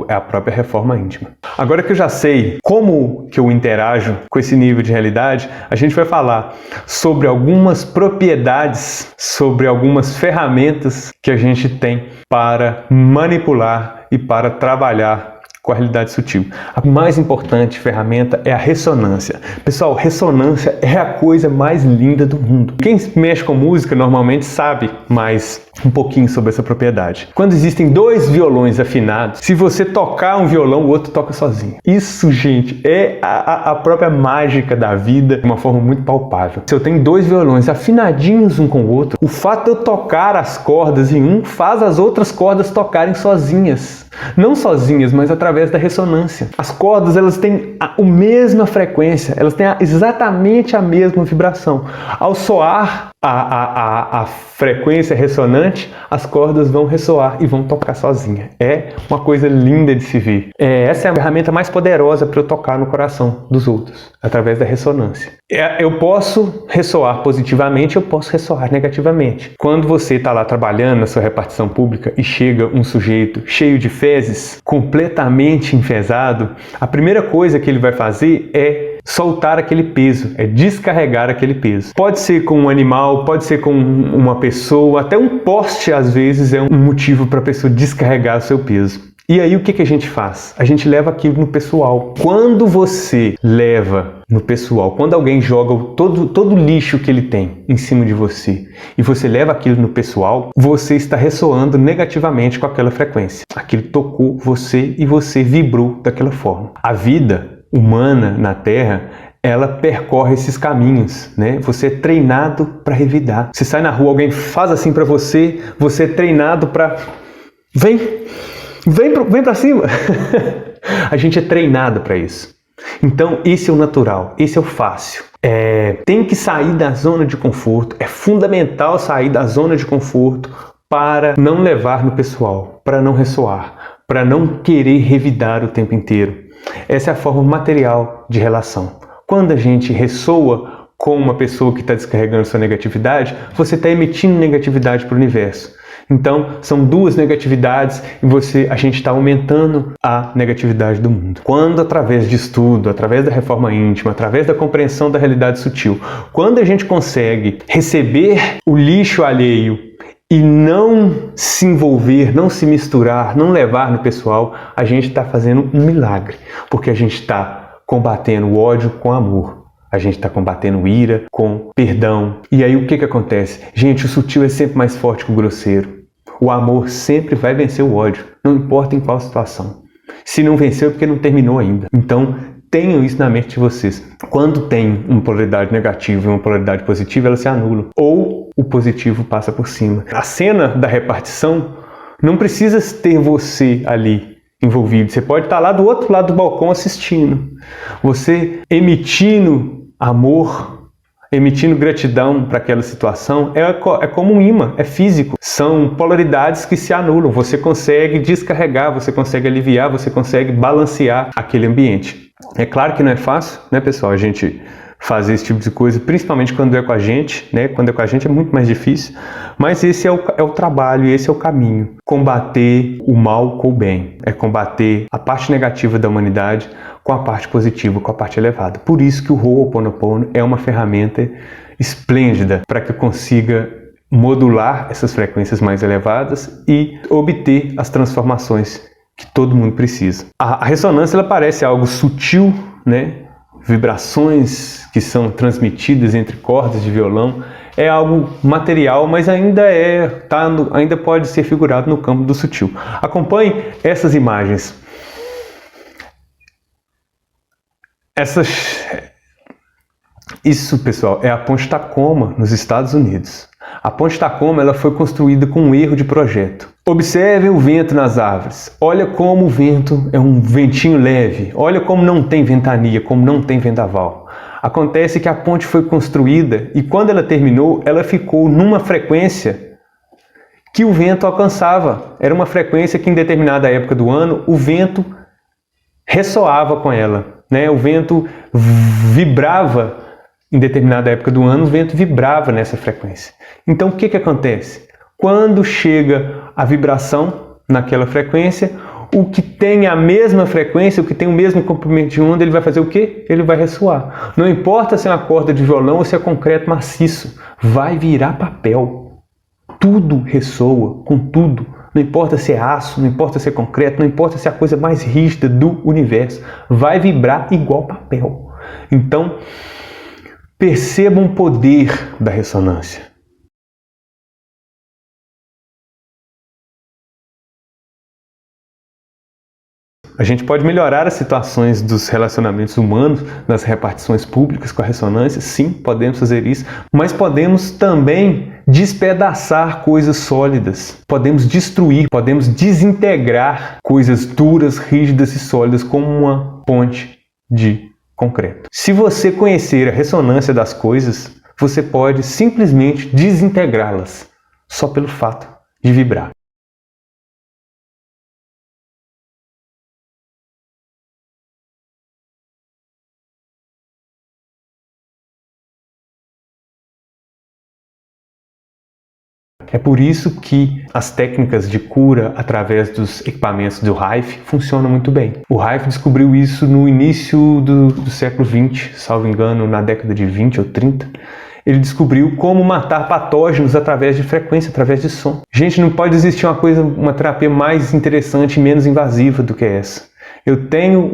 é a própria reforma íntima. Agora que eu já sei como que eu interajo com esse nível de realidade, a gente vai falar sobre algumas propriedades, sobre algumas ferramentas que a gente tem para manipular e para trabalhar com a realidade sutil. A mais importante ferramenta é a ressonância. Pessoal, ressonância é a coisa mais linda do mundo. Quem mexe com música normalmente sabe mais um pouquinho sobre essa propriedade. Quando existem dois violões afinados, se você tocar um violão, o outro toca sozinho. Isso, gente, é a própria mágica da vida de uma forma muito palpável. Se eu tenho dois violões afinadinhos um com o outro, o fato de eu tocar as cordas em um faz as outras cordas tocarem sozinhas. Não sozinhas, mas através da ressonância. As cordas, elas têm a mesma frequência, elas têm exatamente a mesma vibração. Ao soar a frequência ressonante, as cordas vão ressoar e vão tocar sozinha. É uma coisa linda de se ver. Essa é a ferramenta mais poderosa para eu tocar no coração dos outros, através da ressonância. Eu posso ressoar positivamente, eu posso ressoar negativamente. Quando você está lá trabalhando na sua repartição pública e chega um sujeito cheio de fezes, completamente enfesado, a primeira coisa que ele vai fazer é soltar aquele peso, é descarregar aquele peso. Pode ser com um animal, pode ser com uma pessoa, até um poste às vezes é um motivo para a pessoa descarregar o seu peso. E aí o que a gente faz? A gente leva aquilo no pessoal. Quando você leva no pessoal, quando alguém joga todo o lixo que ele tem em cima de você e você leva aquilo no pessoal, você está ressoando negativamente com aquela frequência. Aquilo tocou você e você vibrou daquela forma. A vida humana na Terra, ela percorre esses caminhos, né? Você é treinado para revidar. Você sai na rua, alguém faz assim para você, você é treinado para... Vem para cima! A gente é treinado para isso. Então, esse é o natural, esse é o fácil. Tem que sair da zona de conforto, é fundamental sair da zona de conforto para não levar no pessoal, para não ressoar, para não querer revidar o tempo inteiro. Essa é a forma material de relação. Quando a gente ressoa com uma pessoa que está descarregando sua negatividade, você está emitindo negatividade para o universo. Então, são duas negatividades e a gente está aumentando a negatividade do mundo. Quando, através de estudo, através da reforma íntima, através da compreensão da realidade sutil, quando a gente consegue receber o lixo alheio e não se envolver, não se misturar, não levar no pessoal, a gente está fazendo um milagre, porque a gente está combatendo o ódio com amor. A gente está combatendo ira com perdão. E aí o que acontece? Gente, o sutil é sempre mais forte que o grosseiro. O amor sempre vai vencer o ódio, não importa em qual situação. Se não venceu é porque não terminou ainda. Então, tenham isso na mente de vocês. Quando tem uma polaridade negativa e uma polaridade positiva, elas se anulam. Ou o positivo passa por cima. A cena da repartição não precisa ter você ali envolvido. Você pode estar lá do outro lado do balcão assistindo. Você emitindo amor, emitindo gratidão para aquela situação, é como um imã, é físico. São polaridades que se anulam. Você consegue descarregar, você consegue aliviar, você consegue balancear aquele ambiente. É claro que não é fácil, né, pessoal? A gente fazer esse tipo de coisa, principalmente quando é com a gente, né? Quando é com a gente é muito mais difícil, mas esse é o trabalho, esse é o caminho. Combater o mal com o bem, é combater a parte negativa da humanidade com a parte positiva, com a parte elevada. Por isso que o Ho'oponopono é uma ferramenta esplêndida para que consiga modular essas frequências mais elevadas e obter as transformações que todo mundo precisa. A ressonância ela parece algo sutil, né? vibrações que são transmitidas entre cordas de violão, é algo material, mas ainda pode ser figurado no campo do sutil. Acompanhe essas imagens. Isso, pessoal, é a Ponte Tacoma, nos Estados Unidos. A Ponte Tacoma ela foi construída com um erro de projeto. Observe o vento nas árvores. Olha como o vento é um ventinho leve. Olha como não tem ventania, como não tem vendaval. Acontece que a ponte foi construída e quando ela terminou, ela ficou numa frequência que o vento alcançava. Era uma frequência que em determinada época do ano o vento ressoava com ela, né? O vento vibrava em determinada época do ano, o vento vibrava nessa frequência. Então o que acontece? Quando chega a vibração naquela frequência, o que tem a mesma frequência, o que tem o mesmo comprimento de onda, ele vai fazer o quê? Ele vai ressoar. Não importa se é uma corda de violão ou se é concreto maciço, vai virar papel. Tudo ressoa com tudo. Não importa se é aço, não importa se é concreto, não importa se é a coisa mais rígida do universo, vai vibrar igual papel. Então, percebam o poder da ressonância. A gente pode melhorar as situações dos relacionamentos humanos, nas repartições públicas com a ressonância, sim, podemos fazer isso, mas podemos também despedaçar coisas sólidas, podemos destruir, podemos desintegrar coisas duras, rígidas e sólidas como uma ponte de concreto. Se você conhecer a ressonância das coisas, você pode simplesmente desintegrá-las, só pelo fato de vibrar. É por isso que as técnicas de cura através dos equipamentos do Rife funcionam muito bem. O Rife descobriu isso no início do século XX, salvo engano, na década de 20 ou 30. Ele descobriu como matar patógenos através de frequência, através de som. Gente, não pode existir uma terapia mais interessante e menos invasiva do que essa. Eu tenho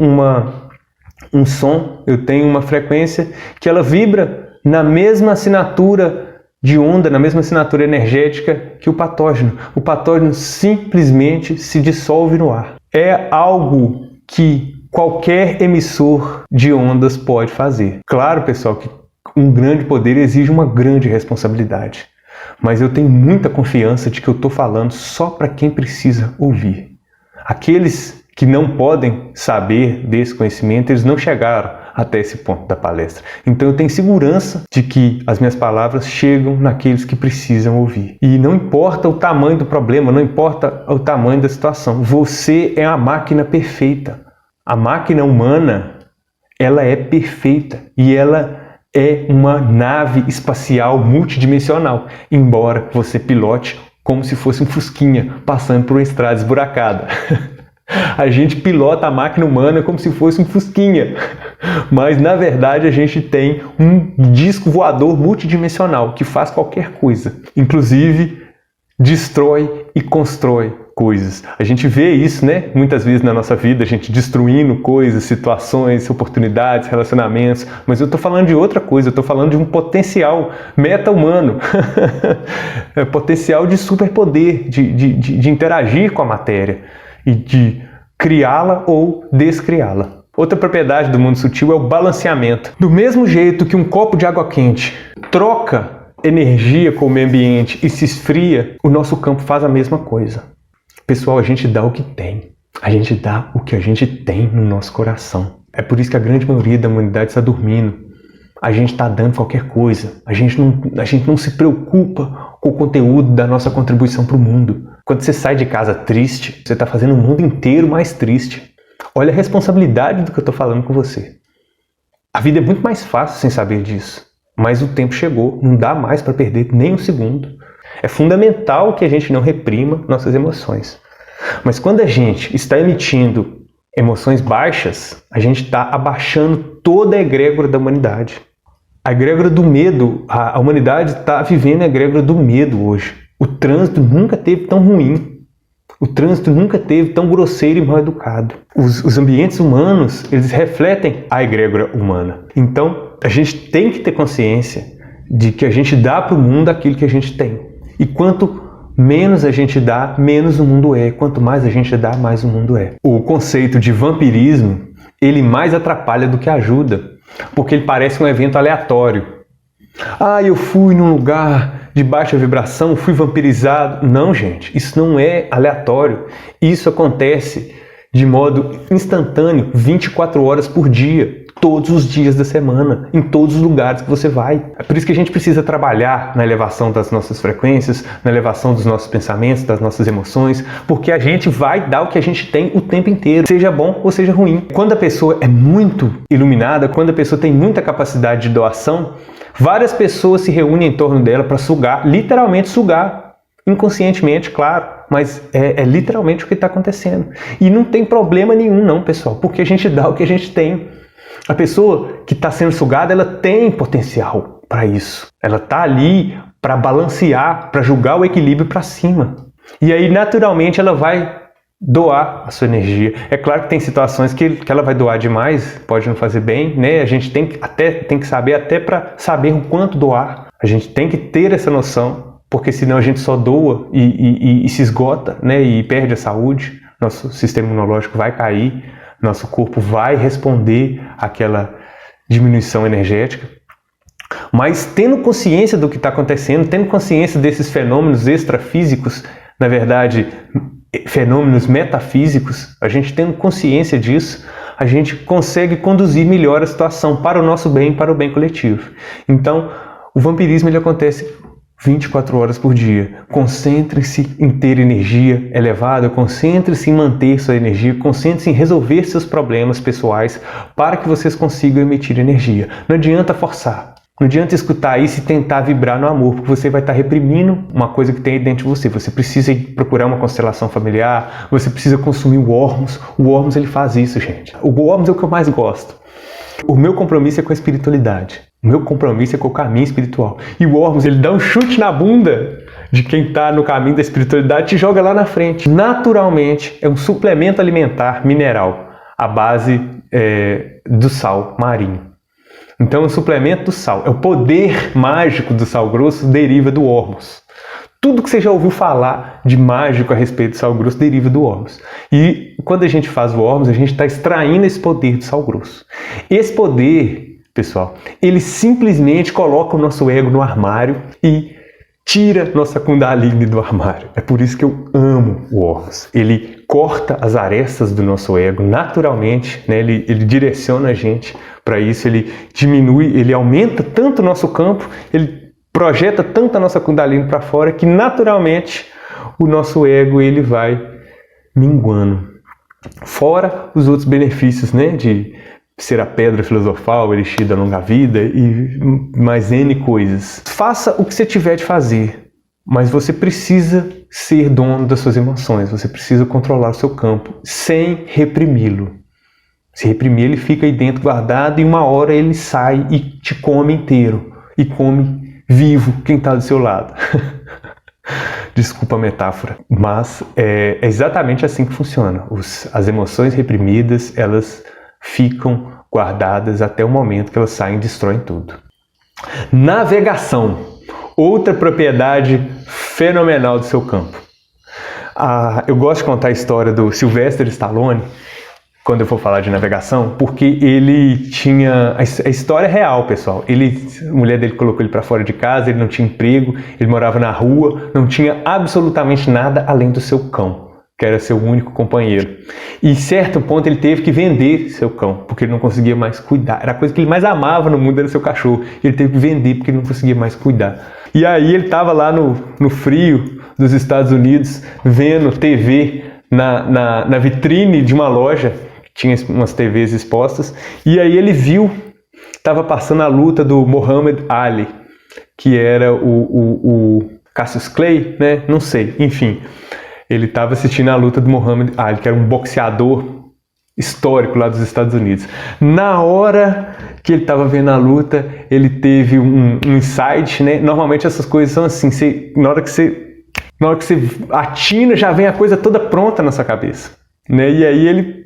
um som, eu tenho uma frequência que ela vibra na mesma assinatura de onda, na mesma assinatura energética que o patógeno. O patógeno simplesmente se dissolve no ar. É algo que qualquer emissor de ondas pode fazer. Claro, pessoal, que um grande poder exige uma grande responsabilidade. Mas eu tenho muita confiança de que eu estou falando só para quem precisa ouvir. Aqueles que não podem saber desse conhecimento, eles não chegaram até esse ponto da palestra. Então eu tenho segurança de que as minhas palavras chegam naqueles que precisam ouvir. E não importa o tamanho do problema, não importa o tamanho da situação. Você é a máquina perfeita. A máquina humana, ela é perfeita e ela é uma nave espacial multidimensional, embora você pilote como se fosse um fusquinha passando por uma estrada esburacada. A gente pilota a máquina humana como se fosse um fusquinha, mas na verdade a gente tem um disco voador multidimensional que faz qualquer coisa, inclusive destrói e constrói coisas. A gente vê isso, né? Muitas vezes na nossa vida, a gente destruindo coisas, situações, oportunidades, relacionamentos, mas eu estou falando de outra coisa, eu estou falando de um potencial meta-humano, potencial de superpoder, de interagir com a matéria e de criá-la ou descriá-la. Outra propriedade do mundo sutil é o balanceamento. Do mesmo jeito que um copo de água quente troca energia com o meio ambiente e se esfria, o nosso campo faz a mesma coisa. Pessoal, a gente dá o que tem. A gente dá o que a gente tem no nosso coração. É por isso que a grande maioria da humanidade está dormindo. A gente está dando qualquer coisa. A gente não se preocupa com o conteúdo da nossa contribuição para o mundo. Quando você sai de casa triste, você está fazendo o mundo inteiro mais triste. Olha a responsabilidade do que eu estou falando com você. A vida é muito mais fácil sem saber disso. Mas o tempo chegou, não dá mais para perder nem um segundo. É fundamental que a gente não reprima nossas emoções. Mas quando a gente está emitindo emoções baixas, a gente está abaixando toda a egrégora da humanidade. A egrégora do medo, a humanidade está vivendo a egrégora do medo hoje. O trânsito nunca teve tão ruim. O trânsito nunca teve tão grosseiro e mal educado. Os ambientes humanos, eles refletem a egrégora humana. Então, a gente tem que ter consciência de que a gente dá para o mundo aquilo que a gente tem. E quanto menos a gente dá, menos o mundo é. Quanto mais a gente dá, mais o mundo é. O conceito de vampirismo, ele mais atrapalha do que ajuda, porque ele parece um evento aleatório. Eu fui num lugar de baixa vibração, fui vampirizado. Não, gente, isso não é aleatório. Isso acontece de modo instantâneo, 24 horas por dia, todos os dias da semana, em todos os lugares que você vai. É por isso que a gente precisa trabalhar na elevação das nossas frequências, na elevação dos nossos pensamentos, das nossas emoções, porque a gente vai dar o que a gente tem o tempo inteiro, seja bom ou seja ruim. Quando a pessoa é muito iluminada, quando a pessoa tem muita capacidade de doação, várias pessoas se reúnem em torno dela para sugar, literalmente sugar, inconscientemente, claro, mas é literalmente o que está acontecendo. E não tem problema nenhum não, pessoal, porque a gente dá o que a gente tem. A pessoa que está sendo sugada, ela tem potencial para isso. Ela está ali para balancear, para jogar o equilíbrio para cima. E aí, naturalmente, ela vai doar a sua energia. É claro que tem situações que ela vai doar demais, pode não fazer bem, né? A gente tem que saber, até para saber o quanto doar. A gente tem que ter essa noção, porque senão a gente só doa e se esgota, né? E perde a saúde, nosso sistema imunológico vai cair, nosso corpo vai responder àquela diminuição energética. Mas tendo consciência do que está acontecendo, tendo consciência desses fenômenos extrafísicos, na verdade, fenômenos metafísicos, a gente tendo consciência disso, a gente consegue conduzir melhor a situação para o nosso bem, para o bem coletivo. Então, o vampirismo ele acontece 24 horas por dia. Concentre-se em ter energia elevada, concentre-se em manter sua energia, concentre-se em resolver seus problemas pessoais para que vocês consigam emitir energia. Não adianta forçar. Não adianta escutar isso e tentar vibrar no amor, porque você vai estar reprimindo uma coisa que tem dentro de você. Você precisa ir procurar uma constelação familiar, você precisa consumir o Ormus. O Ormus ele faz isso, gente. O Ormus é o que eu mais gosto. O meu compromisso é com a espiritualidade. O meu compromisso é com o caminho espiritual. E o Ormus, ele dá um chute na bunda de quem está no caminho da espiritualidade e te joga lá na frente. Naturalmente, é um suplemento alimentar mineral à base do sal marinho. Então, o suplemento do sal, é o poder mágico do sal grosso, deriva do Ormus. Tudo que você já ouviu falar de mágico a respeito do sal grosso deriva do Ormus. E quando a gente faz o Ormus, a gente está extraindo esse poder do sal grosso. Esse poder, pessoal, ele simplesmente coloca o nosso ego no armário e tira nossa Kundalini do armário. É por isso que eu amo o Ormus. Ele corta as arestas do nosso ego naturalmente, né? Ele direciona a gente para isso, ele diminui, ele aumenta tanto o nosso campo, ele projeta tanto a nossa Kundalini para fora que naturalmente o nosso ego ele vai minguando. Fora os outros benefícios, né, de ser a pedra filosofal, o elixir da longa vida e mais N coisas. Faça o que você tiver de fazer, mas você precisa ser dono das suas emoções, você precisa controlar o seu campo sem reprimi-lo. Se reprimir, ele fica aí dentro guardado e uma hora ele sai e te come inteiro. E come vivo quem está do seu lado. Desculpa a metáfora, mas é exatamente assim que funciona. As emoções reprimidas, elas ficam guardadas até o momento que elas saem e destroem tudo. Navegação. Outra propriedade fenomenal do seu campo. Eu gosto de contar a história do Sylvester Stallone, quando eu for falar de navegação, porque ele tinha... A história é real, pessoal. A mulher dele colocou ele para fora de casa, ele não tinha emprego, ele morava na rua, não tinha absolutamente nada além do seu cão, que era seu único companheiro. E em certo ponto ele teve que vender seu cão, porque ele não conseguia mais cuidar. Era a coisa que ele mais amava no mundo, era seu cachorro. Ele teve que vender porque ele não conseguia mais cuidar. E aí ele estava lá no frio dos Estados Unidos, vendo TV na vitrine de uma loja, tinha umas TVs expostas, e aí ele viu, estava passando a luta do Muhammad Ali, que era o Cassius Clay, né? Não sei, enfim. Ele estava assistindo a luta do Muhammad Ali, que era um boxeador histórico lá dos Estados Unidos. Na hora que ele estava vendo a luta, ele teve um insight, né? Normalmente essas coisas são assim, na hora que você Na hora que você atina, já vem a coisa toda pronta na sua cabeça, né? E aí ele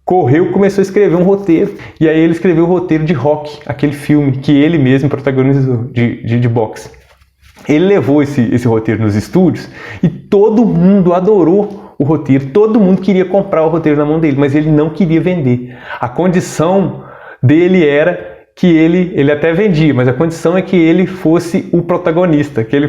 correu, começou a escrever um roteiro. E aí ele escreveu o roteiro de Rocky, aquele filme que ele mesmo protagonizou de boxe. Ele levou esse roteiro nos estúdios e todo mundo adorou o roteiro. Todo mundo queria comprar o roteiro na mão dele, mas ele não queria vender. A condição dele era que ele até vendia, mas a condição é que ele fosse o protagonista, que ele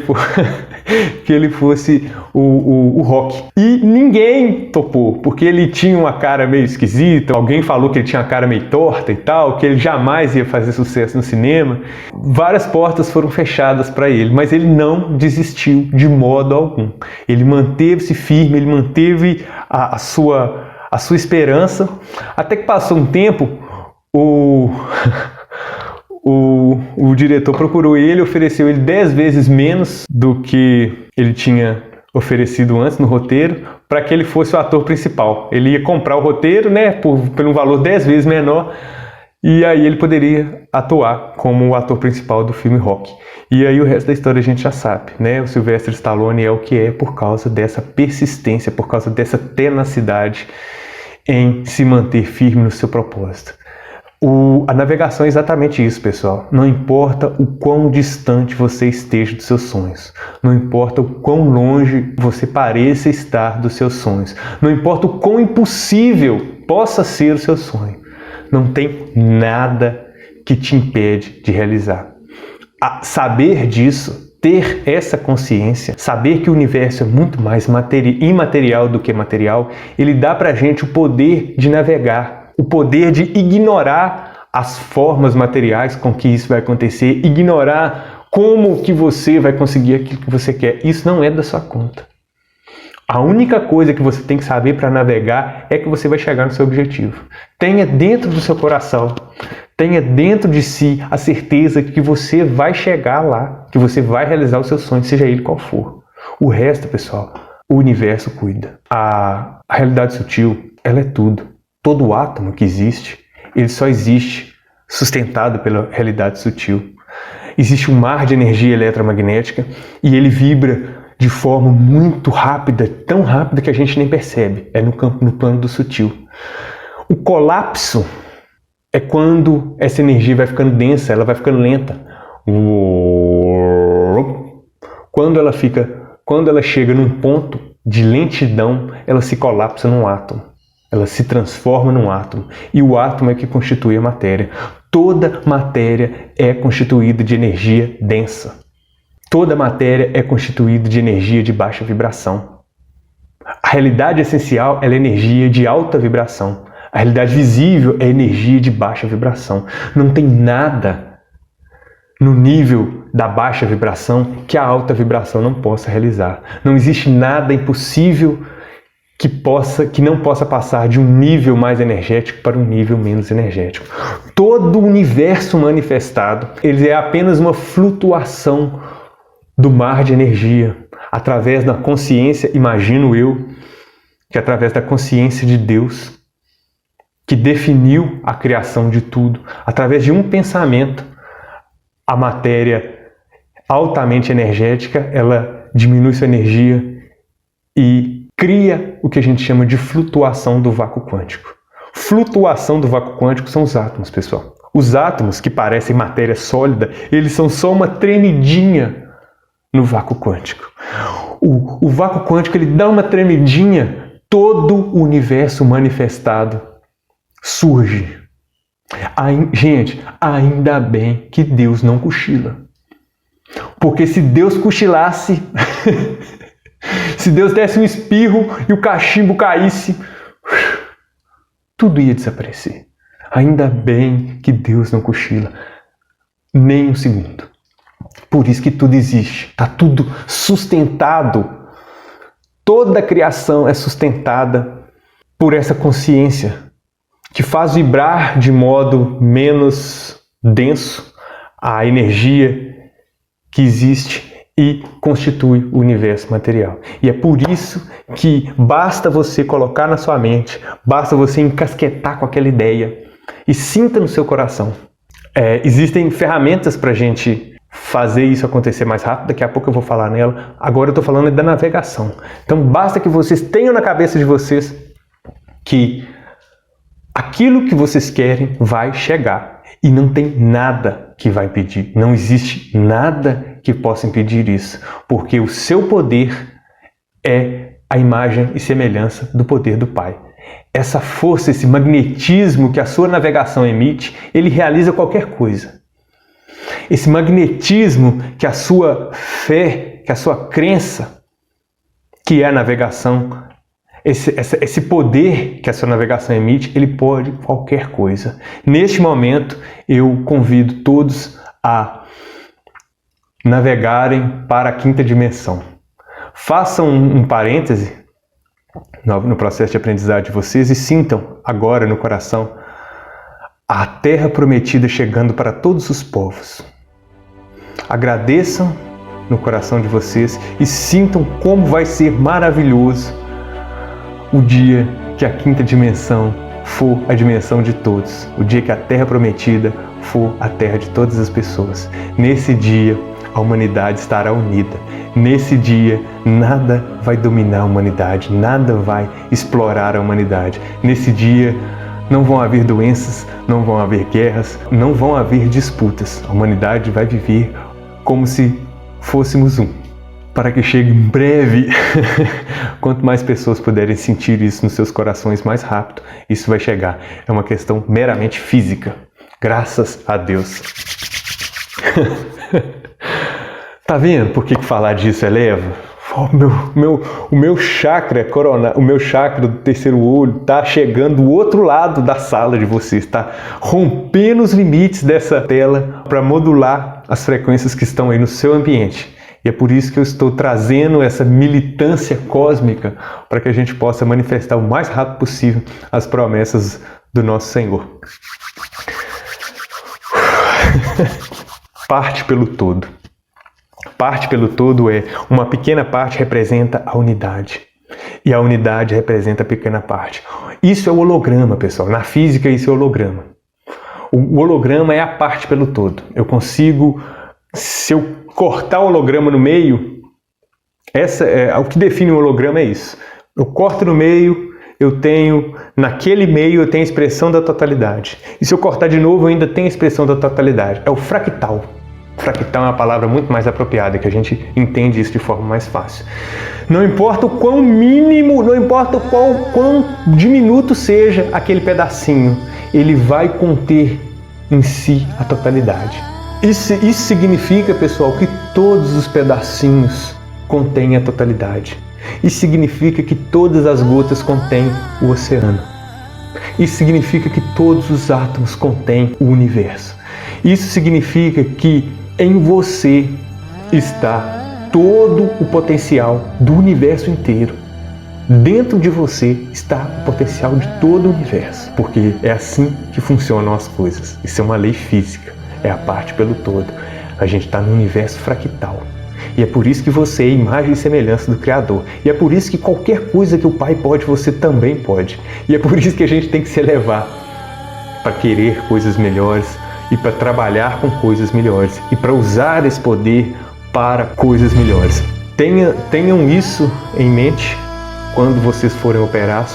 fosse o Rocky. E ninguém topou, porque ele tinha uma cara meio esquisita, alguém falou que ele tinha uma cara meio torta e tal, que ele jamais ia fazer sucesso no cinema. Várias portas foram fechadas para ele, mas ele não desistiu de modo algum. Ele manteve-se firme, ele manteve a sua esperança, até que passou um tempo, o diretor procurou ele, ofereceu ele 10 vezes menos do que ele tinha oferecido antes no roteiro, para que ele fosse o ator principal. Ele ia comprar o roteiro, né, por um valor 10 vezes menor, e aí ele poderia atuar como o ator principal do filme Rocky. E aí o resto da história a gente já sabe, né? O Sylvester Stallone é o que é por causa dessa persistência, por causa dessa tenacidade em se manter firme no seu propósito. A navegação é exatamente isso, pessoal. Não importa o quão distante você esteja dos seus sonhos. Não importa o quão longe você pareça estar dos seus sonhos. Não importa o quão impossível possa ser o seu sonho. Não tem nada que te impede de realizar. Saber disso, ter essa consciência, saber que o universo é muito mais imaterial do que material, ele dá pra gente o poder de navegar. O poder de ignorar as formas materiais com que isso vai acontecer, ignorar como que você vai conseguir aquilo que você quer. Isso não é da sua conta. A única coisa que você tem que saber para navegar é que você vai chegar no seu objetivo. Tenha dentro do seu coração, tenha dentro de si a certeza que você vai chegar lá, que você vai realizar o seu sonho, seja ele qual for. O resto, pessoal, o universo cuida. A realidade sutil, ela é tudo. Todo átomo que existe, ele só existe sustentado pela realidade sutil. Existe um mar de energia eletromagnética e ele vibra de forma muito rápida, tão rápida que a gente nem percebe. É no plano do sutil. O colapso é quando essa energia vai ficando densa, ela vai ficando lenta. Quando ela chega num ponto de lentidão, ela se colapsa num átomo. Ela se transforma num átomo. E o átomo é que constitui a matéria. Toda matéria é constituída de energia densa. Toda matéria é constituída de energia de baixa vibração. A realidade essencial é energia de alta vibração. A realidade visível é energia de baixa vibração. Não tem nada no nível da baixa vibração que a alta vibração não possa realizar. Não existe nada impossível que não possa passar de um nível mais energético para um nível menos energético. Todo o universo manifestado, ele é apenas uma flutuação do mar de energia, através da consciência, imagino eu, que através da consciência de Deus, que definiu a criação de tudo, através de um pensamento, a matéria altamente energética, ela diminui sua energia e cria o que a gente chama de flutuação do vácuo quântico. Flutuação do vácuo quântico são os átomos, pessoal. Os átomos, que parecem matéria sólida, eles são só uma tremidinha no vácuo quântico. O vácuo quântico, ele dá uma tremidinha, todo o universo manifestado surge. Gente, ainda bem que Deus não cochila. Porque se Deus cochilasse... Se Deus desse um espirro e o cachimbo caísse, tudo ia desaparecer. Ainda bem que Deus não cochila nem um segundo. Por isso que tudo existe. Está tudo sustentado. Toda a criação é sustentada por essa consciência que faz vibrar de modo menos denso a energia que existe e constitui o universo material. E é por isso que basta você colocar na sua mente, basta você encasquetar com aquela ideia e sinta no seu coração. Existem ferramentas para a gente fazer isso acontecer mais rápido, daqui a pouco eu vou falar nela. Agora eu estou falando da navegação. Então basta que vocês tenham na cabeça de vocês que aquilo que vocês querem vai chegar. E não tem nada que vai impedir. Não existe nada que possa impedir isso. Porque o seu poder é a imagem e semelhança do poder do Pai. Essa força, esse magnetismo que a sua navegação emite, ele realiza qualquer coisa. Esse magnetismo que a sua fé, que a sua crença, que é a navegação, esse poder que a sua navegação emite, ele pode qualquer coisa. Neste momento, eu convido todos a navegarem para a quinta dimensão. Façam um parêntese no processo de aprendizagem de vocês e sintam agora no coração a terra prometida chegando para todos os povos. Agradeçam no coração de vocês e sintam como vai ser maravilhoso o dia que a quinta dimensão for a dimensão de todos. O dia que a terra prometida for a terra de todas as pessoas. Nesse dia, a humanidade estará unida. Nesse dia, nada vai dominar a humanidade, nada vai explorar a humanidade. Nesse dia, não vão haver doenças, não vão haver guerras, não vão haver disputas. A humanidade vai viver como se fôssemos um. Para que chegue em breve, quanto mais pessoas puderem sentir isso nos seus corações mais rápido, isso vai chegar. É uma questão meramente física. Graças a Deus. Tá vendo por que falar disso eleva? O meu chakra corona, o meu chakra do terceiro olho tá chegando do outro lado da sala de vocês, tá rompendo os limites dessa tela para modular as frequências que estão aí no seu ambiente. E é por isso que eu estou trazendo essa militância cósmica para que a gente possa manifestar o mais rápido possível as promessas do nosso Senhor. Parte pelo todo. Parte pelo todo é uma pequena parte representa a unidade. E a unidade representa a pequena parte. Isso é o holograma, pessoal. Na física, isso é o holograma. O holograma é a parte pelo todo. Eu consigo, se eu cortar o holograma no meio, o que define o holograma é isso. Eu corto no meio, naquele meio eu tenho a expressão da totalidade. E se eu cortar de novo, eu ainda tenho a expressão da totalidade. É o fractal. Fractal é uma palavra muito mais apropriada, que a gente entende isso de forma mais fácil. Não importa o quão mínimo, não importa o quão diminuto seja aquele pedacinho, ele vai conter em si a totalidade. Isso significa, pessoal, que todos os pedacinhos contêm a totalidade. Isso significa que todas as gotas contêm o oceano. Isso significa que todos os átomos contêm o universo. Isso significa que em você está todo o potencial do universo inteiro. Dentro de você está o potencial de todo o universo. Porque é assim que funcionam as coisas. Isso é uma lei física. É a parte pelo todo. A gente está no universo fractal. E é por isso que você é imagem e semelhança do Criador. E é por isso que qualquer coisa que o Pai pode, você também pode. E é por isso que a gente tem que se elevar para querer coisas melhores e para trabalhar com coisas melhores e para usar esse poder para coisas melhores. Tenham isso em mente quando vocês forem operar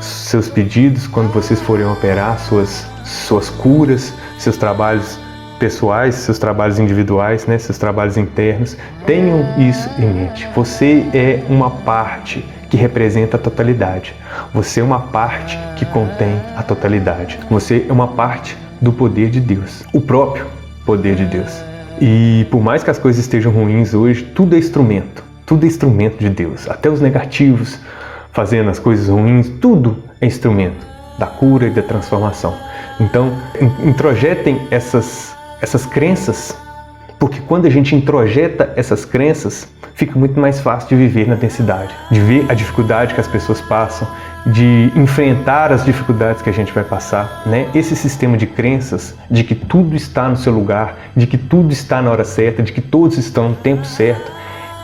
seus pedidos, quando vocês forem operar suas curas, seus trabalhos pessoais, seus trabalhos individuais, né, seus trabalhos internos. Tenham isso em mente. Você é uma parte que representa a totalidade. Você é uma parte que contém a totalidade. Você é uma parte do poder de Deus, o próprio poder de Deus. E por mais que as coisas estejam ruins hoje, tudo é instrumento de Deus. Até os negativos fazendo as coisas ruins, tudo é instrumento da cura e da transformação. Então, introjetem essas crenças, porque quando a gente introjeta essas crenças, fica muito mais fácil de viver na densidade, de ver a dificuldade que as pessoas passam, de enfrentar as dificuldades que a gente vai passar, né? Esse sistema de crenças, de que tudo está no seu lugar, de que tudo está na hora certa, de que todos estão no tempo certo,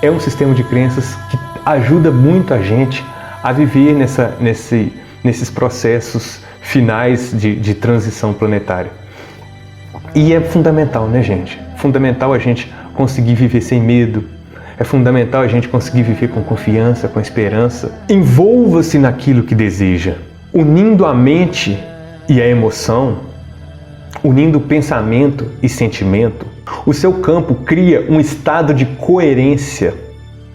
é um sistema de crenças que ajuda muito a gente a viver nesses processos finais de transição planetária. E é fundamental, né, gente? fundamental a gente conseguir viver sem medo. É fundamental a gente conseguir viver com confiança, com esperança. Envolva-se naquilo que deseja, unindo a mente e a emoção, unindo pensamento e sentimento. O seu campo cria um estado de coerência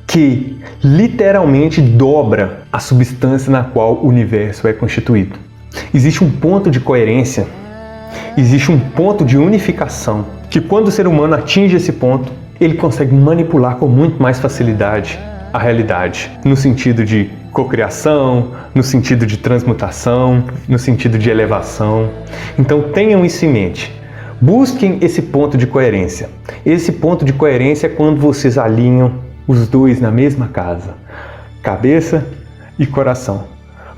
que literalmente dobra a substância na qual o universo é constituído. Existe um ponto de coerência, existe um ponto de unificação, que quando o ser humano atinge esse ponto, ele consegue manipular com muito mais facilidade a realidade, no sentido de cocriação, no sentido de transmutação, no sentido de elevação. Então tenham isso em mente. Busquem esse ponto de coerência. Esse ponto de coerência é quando vocês alinham os dois na mesma casa, cabeça e coração.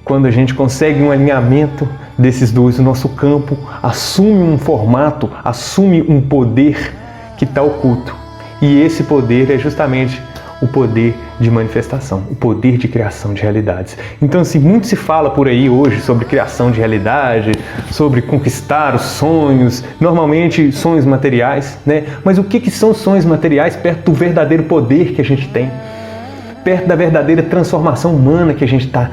Quando a gente consegue um alinhamento desses dois, o nosso campo assume um formato, assume um poder que está oculto. E esse poder é justamente o poder de manifestação, o poder de criação de realidades. Então, assim, muito se fala por aí hoje sobre criação de realidade, sobre conquistar os sonhos, normalmente sonhos materiais, né? Mas o que são sonhos materiais perto do verdadeiro poder que a gente tem, perto da verdadeira transformação humana que a gente está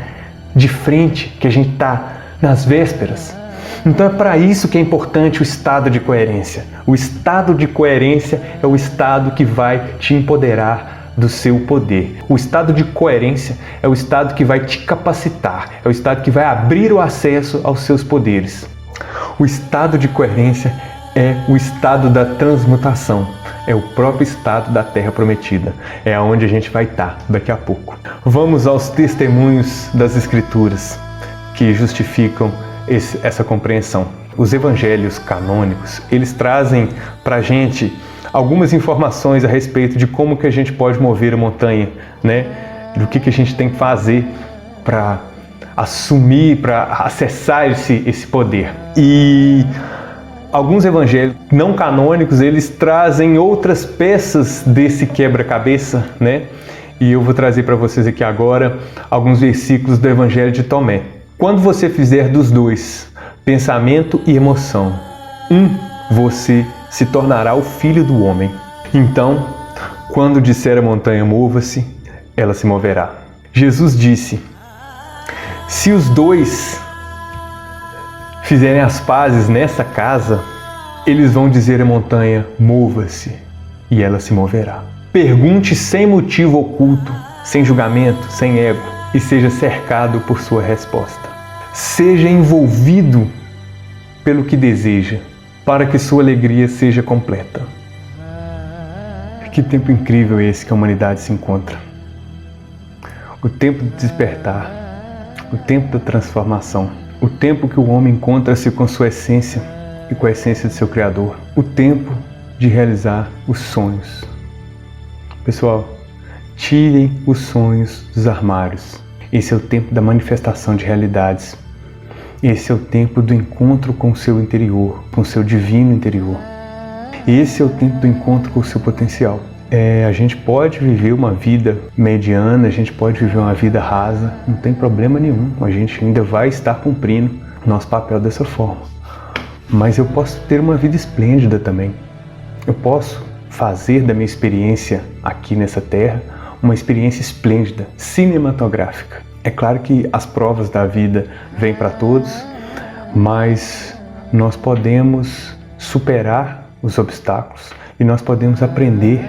de frente, que a gente está nas vésperas? Então é para isso que é importante o estado de coerência. O estado de coerência é o estado que vai te empoderar do seu poder. O estado de coerência é o estado que vai te capacitar, é o estado que vai abrir o acesso aos seus poderes. O estado de coerência é o estado da transmutação, é o próprio estado da Terra Prometida. É aonde a gente vai estar daqui a pouco. Vamos aos testemunhos das Escrituras que justificam essa compreensão. Os evangelhos canônicos, eles trazem para a gente algumas informações a respeito de como que a gente pode mover a montanha, né? Do que a gente tem que fazer para assumir, para acessar esse poder. E alguns evangelhos não canônicos, eles trazem outras peças desse quebra-cabeça, né? E eu vou trazer para vocês aqui agora alguns versículos do Evangelho de Tomé. Quando você fizer dos dois, pensamento e emoção, você se tornará o filho do homem. Então, quando disser a montanha mova-se, ela se moverá. Jesus disse: se os dois fizerem as pazes nessa casa, eles vão dizer à montanha: mova-se, e ela se moverá. Pergunte sem motivo oculto, sem julgamento, sem ego, e seja cercado por sua resposta. Seja envolvido pelo que deseja, para que sua alegria seja completa. Que tempo incrível é esse que a humanidade se encontra. O tempo de despertar, o tempo da transformação, o tempo que o homem encontra-se com sua essência e com a essência de seu Criador, o tempo de realizar os sonhos. Pessoal, tirem os sonhos dos armários. Esse é o tempo da manifestação de realidades. Esse é o tempo do encontro com o seu interior, com o seu divino interior. Esse é o tempo do encontro com o seu potencial. A gente pode viver uma vida mediana, a gente pode viver uma vida rasa, não tem problema nenhum. A gente ainda vai estar cumprindo nosso papel dessa forma. Mas eu posso ter uma vida esplêndida também. Eu posso fazer da minha experiência aqui nessa terra uma experiência esplêndida, cinematográfica. É claro que as provas da vida vêm para todos, mas nós podemos superar os obstáculos e nós podemos aprender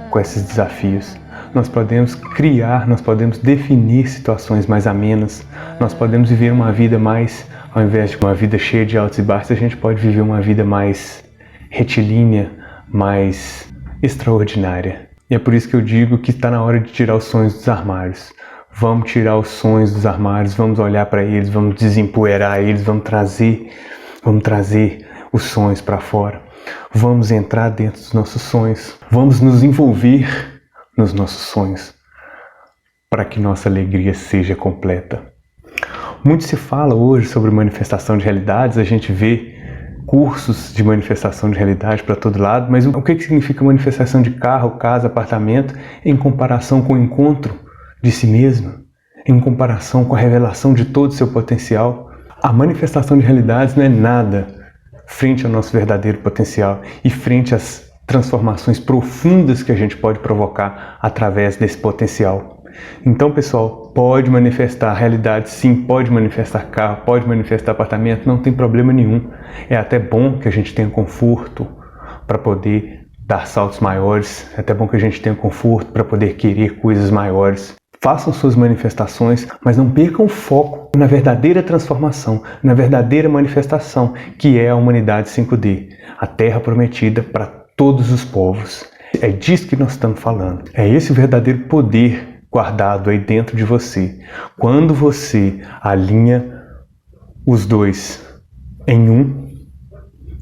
com esses desafios. Nós podemos criar, nós podemos definir situações mais amenas, nós podemos viver uma vida mais, ao invés de uma vida cheia de altos e baixos, a gente pode viver uma vida mais retilínea, mais extraordinária. E é por isso que eu digo que está na hora de tirar os sonhos dos armários. Vamos tirar os sonhos dos armários, vamos olhar para eles, vamos desempoeirar eles, vamos trazer os sonhos para fora. Vamos entrar dentro dos nossos sonhos, vamos nos envolver nos nossos sonhos para que nossa alegria seja completa. Muito se fala hoje sobre manifestação de realidades, a gente vê cursos de manifestação de realidade para todo lado, mas o que significa manifestação de carro, casa, apartamento em comparação com o encontro de si mesmo, em comparação com a revelação de todo o seu potencial? A manifestação de realidades não é nada frente ao nosso verdadeiro potencial e frente às transformações profundas que a gente pode provocar através desse potencial. Então, pessoal, pode manifestar realidade, sim, pode manifestar carro, pode manifestar apartamento, não tem problema nenhum. É até bom que a gente tenha conforto para poder dar saltos maiores, é até bom que a gente tenha conforto para poder querer coisas maiores. Façam suas manifestações, mas não percam o foco na verdadeira transformação, na verdadeira manifestação, que é a humanidade 5D, a Terra prometida para todos os povos. É disso que nós estamos falando. É esse o verdadeiro poder guardado aí dentro de você. Quando você alinha os dois em um,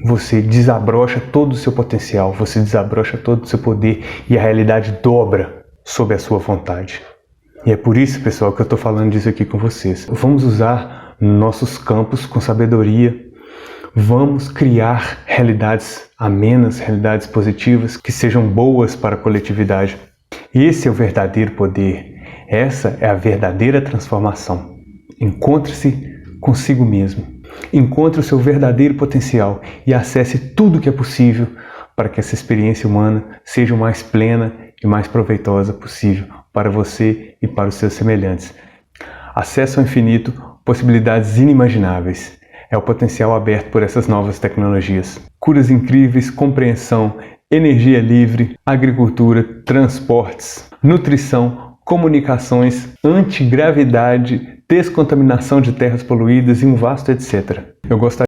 você desabrocha todo o seu potencial, você desabrocha todo o seu poder e a realidade dobra sob a sua vontade. E é por isso, pessoal, que eu estou falando disso aqui com vocês. Vamos usar nossos campos com sabedoria. Vamos criar realidades amenas, realidades positivas, que sejam boas para a coletividade. Esse é o verdadeiro poder. Essa é a verdadeira transformação. Encontre-se consigo mesmo. Encontre o seu verdadeiro potencial e acesse tudo que é possível para que essa experiência humana seja o mais plena e mais proveitosa possível para você e para os seus semelhantes. Acesso ao infinito, possibilidades inimagináveis. É o potencial aberto por essas novas tecnologias. Curas incríveis, compreensão, energia livre, agricultura, transportes, nutrição, comunicações, antigravidade, descontaminação de terras poluídas e um vasto etc. Eu gostaria